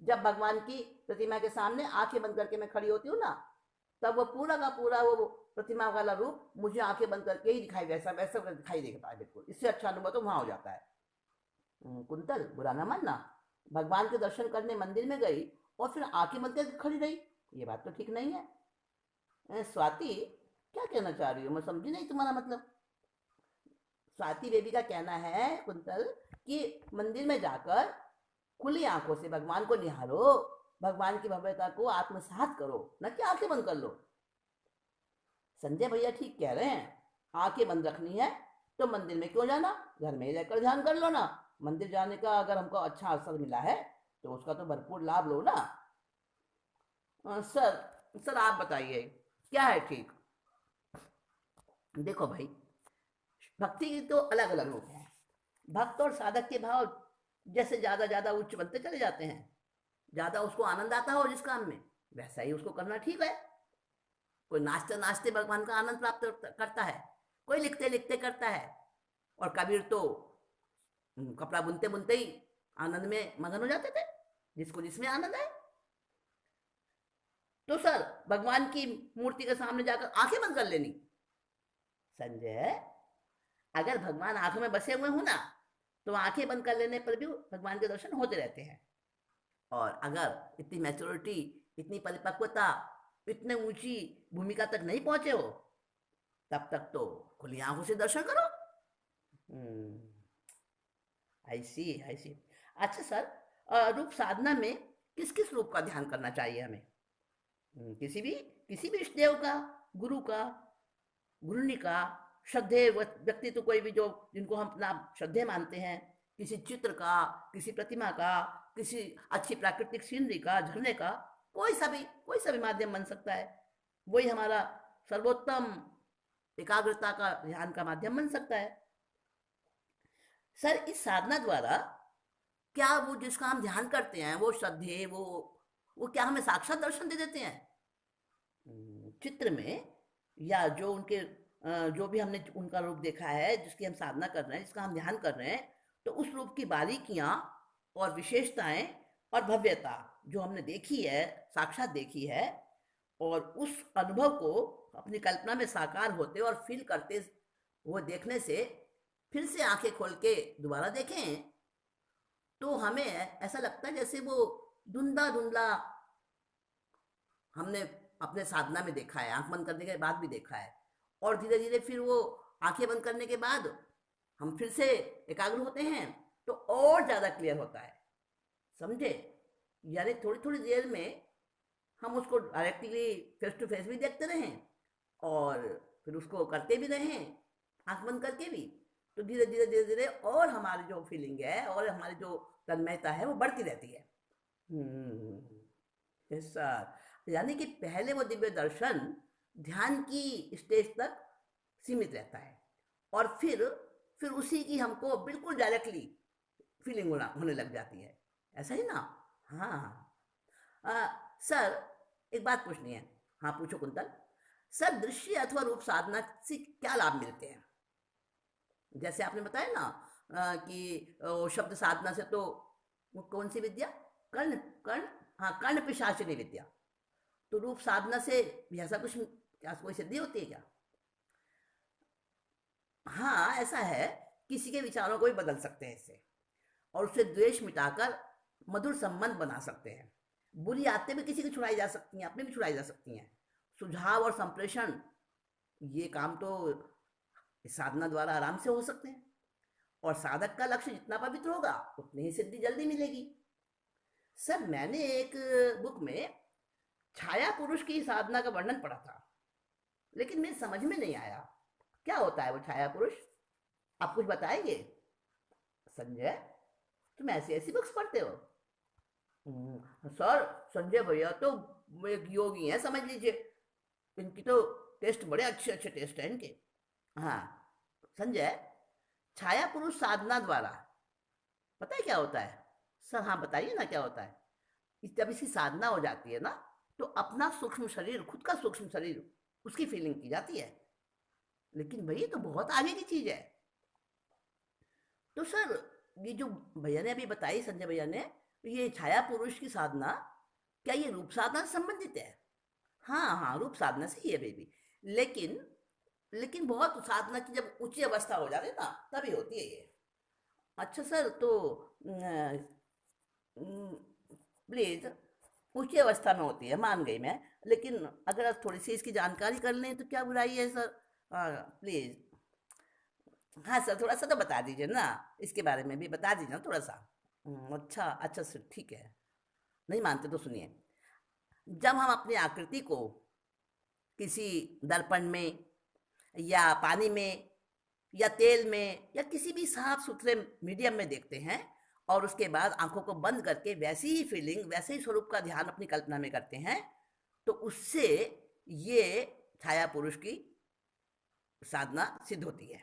जब भगवान की प्रतिमा के सामने आंखें बंद करके मैं खड़ी होती हूँ ना, तब वो पूरा का पूरा वो प्रतिमा वाला रूप मुझे आंखें बंद करके ही दिखाई, वैसा वैसा दिखाई देता है बिल्कुल। इससे अच्छा अनुभव तो वहां हो जाता है। कुंतल, बुरा ना मानना, भगवान के दर्शन करने मंदिर में गई और फिर आंखें बंद करके खड़ी रही, ये बात तो ठीक नहीं है। स्वाति, क्या कहना चाह रही हो, मैं समझी नहीं तुम्हारा मतलब। स्वाति बेबी का कहना है कुंतल कि मंदिर में जाकर खुली आंखों से भगवान को निहारो, भगवान की भव्यता को आत्मसात करो, न कि आंखें बंद कर लो। संजय भैया ठीक कह रहे हैं, आंखें बंद रखनी है तो मंदिर में क्यों जाना, घर में ही रहकर ध्यान कर लो ना। मंदिर जाने का अगर हमको अच्छा अवसर मिला है तो उसका तो भरपूर लाभ लो ना। सर, सर आप बताइए क्या है ठीक? देखो भाई, भक्ति की तो अलग अलग रूप है। भक्त और साधक के भाव जैसे ज्यादा ज्यादा उच्च बनते चले जाते हैं, ज्यादा उसको आनंद आता हो जिस काम में, वैसा ही उसको करना ठीक है। कोई नाचते नाचते भगवान का आनंद प्राप्त करता है, कोई लिखते लिखते करता है, और कबीर तो कपड़ा बुनते बुनते ही आनंद में मगन हो जाते थे, जिसको जिसमें आनंद आए। तो सर, भगवान की मूर्ति के सामने जाकर आंखें बंद कर लेनी? संजय, अगर भगवान आंखों में बसे हुए हो ना, तो आंखें बंद कर लेने पर भी भगवान के दर्शन होते रहते हैं। और अगर इतनी मैच्योरिटी, इतनी परिपक्वता, इतने ऊंची भूमिका तक नहीं पहुंचे हो, तब तक तो खुली आंखों से दर्शन करो। आई सी, आई सी। अच्छा सर, रूप साधना में किस किस रूप का ध्यान करना चाहिए हमें? किसी भी इष्ट देव का, गुरु का, गुरुनी का, श्रद्धेय व्यक्ति, तो कोई भी जो जिनको हम अपना श्रद्धेय मानते हैं, किसी चित्र का, किसी प्रतिमा का, किसी अच्छी प्राकृतिक सीनरी का, झरने का, कोई सा भी माध्यम बन सकता है। वही हमारा सर्वोत्तम एकाग्रता का ध्यान का माध्यम बन सकता है। सर इस साधना द्वारा क्या वो जिसका हम ध्यान करते हैं वो श्रद्धे वो क्या हमें साक्षात दर्शन दे देते हैं? चित्र में, या जो उनके जो भी हमने उनका रूप देखा है, जिसकी हम साधना कर रहे हैं, जिसका हम ध्यान कर रहे हैं, तो उस रूप की बारीकियां और विशेषताएं और भव्यता जो हमने देखी है, साक्षात देखी है, और उस अनुभव को अपनी कल्पना में साकार होते और फील करते वो देखने से फिर से आंखें खोल के दोबारा देखें तो हमें ऐसा लगता है जैसे वो धुंधला धुंधला हमने अपने साधना में देखा है, आंख बंद करने के बाद भी देखा है, और धीरे धीरे फिर वो आंखें बंद करने के बाद हम फिर से एकाग्र होते हैं तो और ज्यादा क्लियर होता है। समझे? यानी थोड़ी थोड़ी देर में हम उसको डायरेक्टली फेस टू फेस भी देखते रहें और फिर उसको करते भी रहें आंख बंद करके भी, तो धीरे धीरे धीरे धीरे और हमारी जो फीलिंग है और हमारी जो तन्मयता है वो बढ़ती रहती है। ऐसा, यानी कि पहले वो दिव्य दर्शन ध्यान की स्टेज तक सीमित रहता है और फिर उसी की हमको बिल्कुल डायरेक्टली फीलिंग होने लग जाती है। ऐसा ही ना? हाँ। सर एक बात पूछनी है। हाँ पूछो कुंतल। सर दृश्य अथवा रूप साधना से क्या लाभ मिलते हैं? जैसे आपने बताया ना कि शब्द साधना से तो वो कौन सी विद्या, कर्ण कर्ण हाँ कर्ण पिशाचिनी विद्या, तो रूप साधना से भी ऐसा कुछ क्या कोई सिद्धि होती है क्या? हाँ ऐसा है, किसी के विचारों को भी बदल सकते हैं इससे, और उससे द्वेष मिटाकर मधुर संबंध बना सकते हैं। बुरी आदतें भी किसी की छुड़ाई जा सकती हैं, अपनी भी छुड़ाई जा सकती हैं। सुझाव और संप्रेषण, ये काम तो इस साधना द्वारा आराम से हो सकते हैं, और साधक का लक्ष्य जितना पवित्र होगा उतनी ही सिद्धि जल्दी मिलेगी। सर मैंने एक बुक में छाया पुरुष की साधना का वर्णन पढ़ा था, लेकिन मेरे समझ में नहीं आया क्या होता है वो छाया पुरुष, आप कुछ बताएंगे? संजय तुम ऐसी ऐसी बुक्स पढ़ते हो? सर संजय भैया तो एक योगी हैं समझ लीजिए, इनकी तो टेस्ट बड़े अच्छे अच्छे टेस्ट हैं इनके। हाँ संजय, छाया पुरुष साधना द्वारा पता है क्या होता है? सर हाँ बताइए ना क्या होता है। जब इसकी साधना हो जाती है ना तो अपना सूक्ष्म शरीर, खुद का सूक्ष्म शरीर, उसकी फीलिंग की जाती है। लेकिन भाई तो बहुत आगे की चीज है। तो सर ये जो भैया ने अभी बताई, संजय भैया ने, ये छाया पुरुष की साधना, क्या ये रूप साधना से संबंधित है? हाँ हाँ रूप साधना से ही है बेबी, लेकिन लेकिन बहुत साधना की जब ऊंची अवस्था हो जाती है ना तभी होती है ये। अच्छा सर तो प्लीज, ऊंची अवस्था में होती है मान गई मैं, लेकिन अगर आप थोड़ी सी इसकी जानकारी कर लें तो क्या बुराई है सर? प्लीज। हाँ सर थोड़ा सा तो बता दीजिए ना, इसके बारे में भी बता दीजिए ना थोड़ा सा। अच्छा अच्छा सर ठीक है, नहीं मानते तो सुनिए। जब हम अपनी आकृति को किसी दर्पण में या पानी में या तेल में या किसी भी साफ सुथरे मीडियम में देखते हैं और उसके बाद आंखों को बंद करके वैसी ही फीलिंग, वैसे ही स्वरूप का ध्यान अपनी कल्पना में करते हैं, तो उससे ये छाया पुरुष की साधना सिद्ध होती है।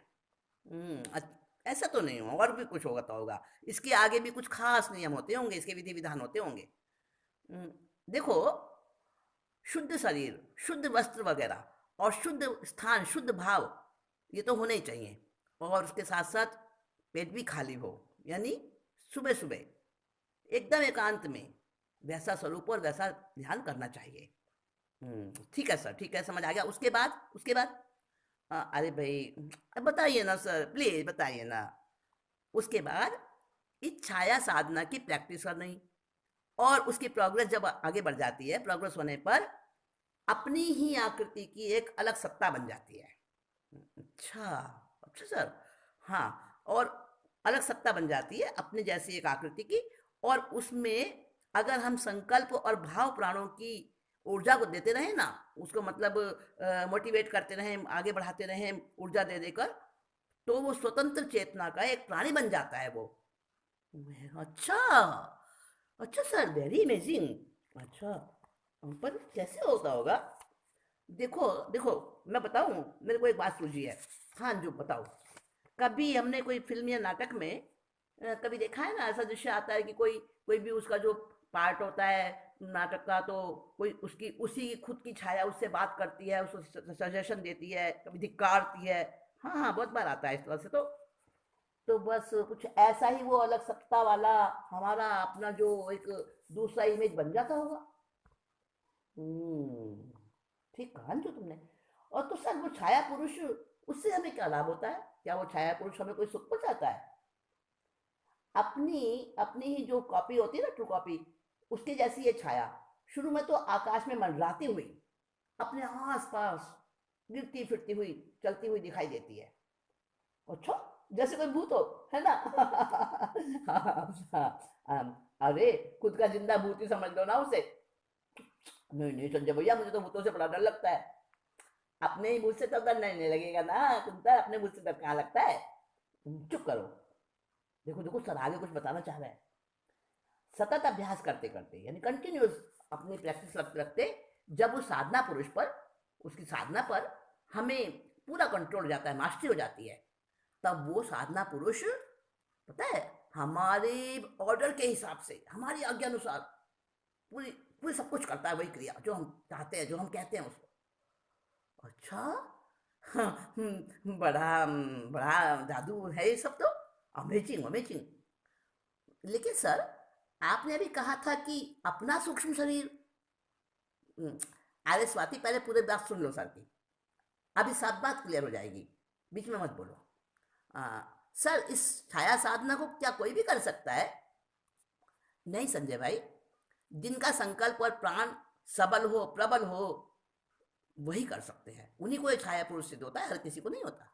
ऐसा तो नहीं होगा, और भी कुछ होगा तो होगा, इसके आगे भी कुछ खास नियम होते होंगे, इसके विधि विधान होते होंगे। देखो, शुद्ध शरीर, शुद्ध वस्त्र वगैरह और शुद्ध स्थान, शुद्ध भाव, ये तो होने ही चाहिए, और उसके साथ साथ पेट भी खाली हो, यानी सुबह सुबह एकदम एकांत में वैसा स्वरूप और वैसा ध्यान करना चाहिए। ठीक है सर, ठीक है समझ आ गया। उसके बाद अरे भाई बताइए ना सर, प्लीज बताइए ना। उसके बाद इस छाया साधना की प्रैक्टिस करनी, और उसकी प्रोग्रेस जब आगे बढ़ जाती है, प्रोग्रेस होने पर अपनी ही आकृति की एक अलग सत्ता बन जाती है। अच्छा, अच्छा सर। हाँ, और अलग सत्ता बन जाती है अपने जैसी एक आकृति की, और उसमें अगर हम संकल्प और भाव प्राणों की ऊर्जा को देते रहें ना, उसको मतलब मोटिवेट करते रहें, आगे बढ़ाते रहें ऊर्जा दे देकर, तो वो स्वतंत्र चेतना का एक प्राणी बन जाता है वो। अच्छा, अच्छा सर वेरी अमेजिंग। अच्छा, पर कैसे होता होगा? देखो देखो, मैं बताऊं, मेरे को एक बात सूझी है। हाँ जो बताओ, कभी हमने कोई फिल्म या नाटक में कभी देखा है ना ऐसा दृश्य आता है कि कोई कोई भी उसका जो पार्ट होता है नाटक का, तो कोई उसकी उसी की खुद की छाया उससे बात करती है, उसको सजेशन देती है, कभी धिक्कारती है। हाँ हाँ, बहुत बार आता है इस तरह से। तो बस कुछ ऐसा ही वो अलग सत्ता वाला हमारा अपना जो एक दूसरा इमेज बन जाता होगा। हम्म, ठीक कहा जो तुमने। और तो सर वो छाया पुरुष, उससे हमें क्या लाभ होता है? क्या वो छाया पुरुष हमें कोई सुख पहुंचाता है? अपनी अपनी ही जो कॉपी होती है ना, ट्रू कॉपी, उसकी जैसी ये छाया शुरू में तो आकाश में मंडराती हुई अपने आस पास गिरती फिरती हुई चलती हुई दिखाई देती है। अच्छा, जैसे कोई भूत हो, है ना? अरे, खुद का जिंदा भूत ही समझ लो ना उसे। नहीं नहीं संजय भैया, मुझे तो भूतों से बड़ा डर लगता है। अपने ही भूत से तो डर नहीं लगेगा ना कुंता, अपने भूत से डर कहाँ लगता है? चुप करो। देखो देखो, सर आगे कुछ बताना चाह रहे हैं। सतत अभ्यास करते करते यानी कंटिन्यूस अपनी प्रैक्टिस रखते रखते, जब उस साधना पुरुष पर, उसकी साधना पर हमें पूरा कंट्रोल हो जाता है, मास्टरी हो जाती है, तब वो साधना पुरुष, पता है, हमारे ऑर्डर के हिसाब से, हमारी आज्ञा अनुसार पूरी पूरी सब कुछ करता है, वही क्रिया जो हम चाहते हैं, जो हम कहते हैं उसको। अच्छा। हाँ, बड़ा बड़ा जादू है ये सब तो। Amazing amazing. लेकिन सर, आपने अभी कहा था कि अपना सूक्ष्म शरीर। हम्म, अरे स्वाति, पहले पूरे बात सुन लो सर की, अभी सब बात क्लियर हो जाएगी, बीच में मत बोलो। आ, सर, इस छाया साधना को क्या कोई भी कर सकता है? नहीं संजय भाई, जिनका संकल्प और प्राण सबल हो, प्रबल हो, वही कर सकते हैं। उन्हीं को ये छाया पुरुष सिद्ध होता है, हर किसी को नहीं होता।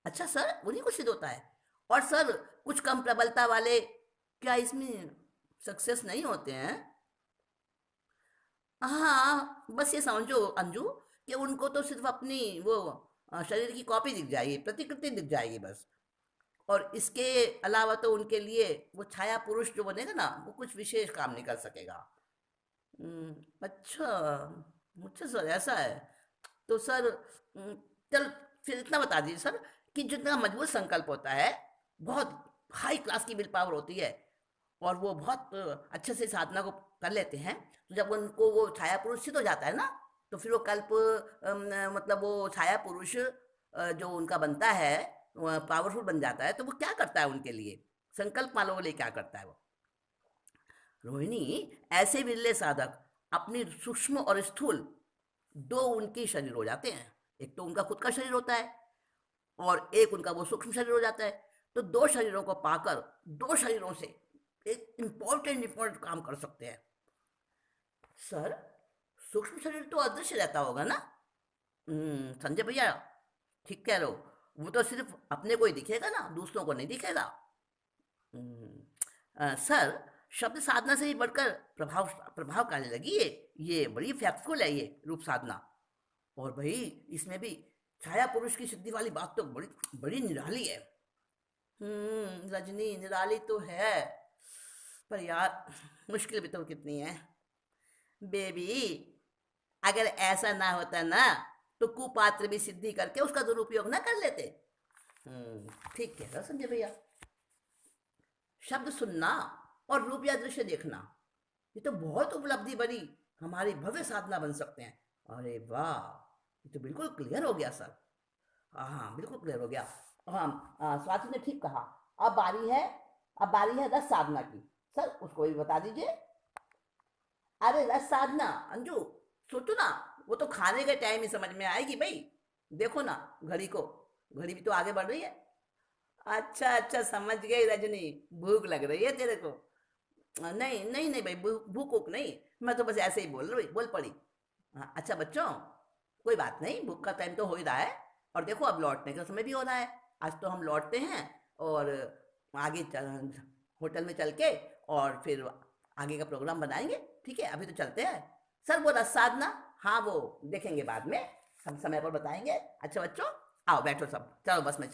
अच्छा सर, उन्हीं को सिद्ध होता है? और सर, कुछ कम प्रबलता वाले क्या इसमें सक्सेस नहीं होते हैं? हाँ, बस ये समझो अंजू, कि उनको तो सिर्फ अपनी वो शरीर की कॉपी दिख जाएगी, प्रतिकृति दिख जाएगी बस। और इसके अलावा तो उनके लिए वो छाया पुरुष जो बनेगा ना, वो कुछ विशेष काम नहीं कर सकेगा। अच्छा, मुझे सर ऐसा है। तो सर, चल, फिर इतना बता दीजिए सर, कि जितना मजबूत संकल्प होता है, बहुत हाई क्लास की विल पावर होती है, और वो बहुत अच्छे से साधना को कर लेते हैं, तो जब उनको वो छाया पुरुष सिद्ध हो जाता है ना, तो फिर वो कल्प मतलब वो छाया पुरुष जो उनका बनता है, पावरफुल बन जाता है, तो वो क्या करता है उनके लिए, संकल्प वालों के लिए क्या करता है वो? रोहिणी, ऐसे विरले साधक अपनी सूक्ष्म और स्थूल दो उनके शरीर हो जाते हैं। एक तो उनका खुद का शरीर होता है, और एक उनका वो सूक्ष्म शरीर हो जाता है। तो दो शरीरों को पाकर, दो शरीरों से एक इंपॉर्टेंट इंपॉर्टेंट काम कर सकते हैं। सर, सूक्ष्म शरीर तो अदृश्य रहता होगा ना? संजय भैया, ठीक कह रहे हो, वो तो सिर्फ अपने को ही दिखेगा ना, दूसरों को नहीं दिखेगा। सर, शब्द साधना से ही बढ़कर प्रभाव प्रभावकारी लगी ये बड़ी फैक्टफुल है ये रूप साधना। और भाई, इसमें भी छाया पुरुष की सिद्धि वाली बात तो बड़ी बड़ी निराली है। रजनी, निराली तो है, पर यार मुश्किल भी तो कितनी है। बेबी, अगर ऐसा ना होता ना, तो कुपात्र भी सिद्धि करके उसका दुरुपयोग ना कर लेते। ठीक कह रहा संजय भैया। शब्द सुनना और रूप या दृश्य देखना, ये तो बहुत उपलब्धि बड़ी हमारी भव्य साधना बन सकते हैं। अरे वाह, ये तो बिल्कुल क्लियर हो गया सर। हाँ हाँ, बिल्कुल क्लियर हो गया। हाँ, स्वाति ने ठीक कहा। अब बारी है, अब बारी है रस साधना की। सर, उसको भी बता दीजिए। अरे रस साधना, अंजू, सोचो ना, वो तो खाने के टाइम ही समझ में आएगी भाई। देखो ना घड़ी को, घड़ी भी तो आगे बढ़ रही है। अच्छा अच्छा, समझ गई रजनी, भूख लग रही है तेरे को। नहीं नहीं नहीं भाई, भूख वूख नहीं, मैं तो बस ऐसे ही बोल रही, बोल पड़ी। हाँ, अच्छा बच्चों, कोई बात नहीं, भूख का टाइम तो हो ही रहा है, और देखो अब लौटने का समय भी हो रहा है। आज तो हम लौटते हैं, और आगे होटल में चल के, और फिर आगे का प्रोग्राम बनाएंगे। ठीक है, अभी तो चलते हैं। सर, वो रस साधना, हाँ वो देखेंगे बाद में, हम समय पर बताएंगे। अच्छा बच्चों, आओ बैठो सब, चलो बस में।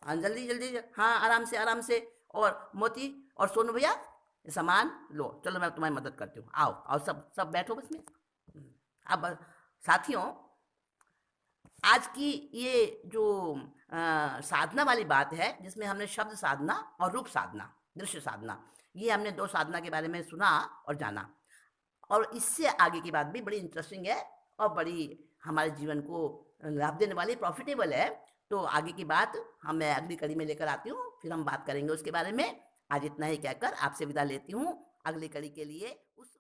हाँ जल्दी जल्दी, हाँ आराम से आराम से। और मोती और सोनू भैया, सामान लो, चलो मैं तुम्हारी मदद करती हूँ। आओ आओ, सब सब बैठो बस में। अब साथियों, आज की ये जो साधना वाली बात है, जिसमें हमने शब्द साधना और रूप साधना, दृश्य साधना, ये हमने 2 साधना के बारे में सुना और जाना। और इससे आगे की बात भी बड़ी इंटरेस्टिंग है और बड़ी हमारे जीवन को लाभ देने वाली, प्रॉफिटेबल है। तो आगे की बात मैं अगली कड़ी में लेकर आती हूँ, फिर हम बात करेंगे उसके बारे में। आज इतना ही कहकर आपसे विदा लेती हूँ अगली कड़ी के लिए। उस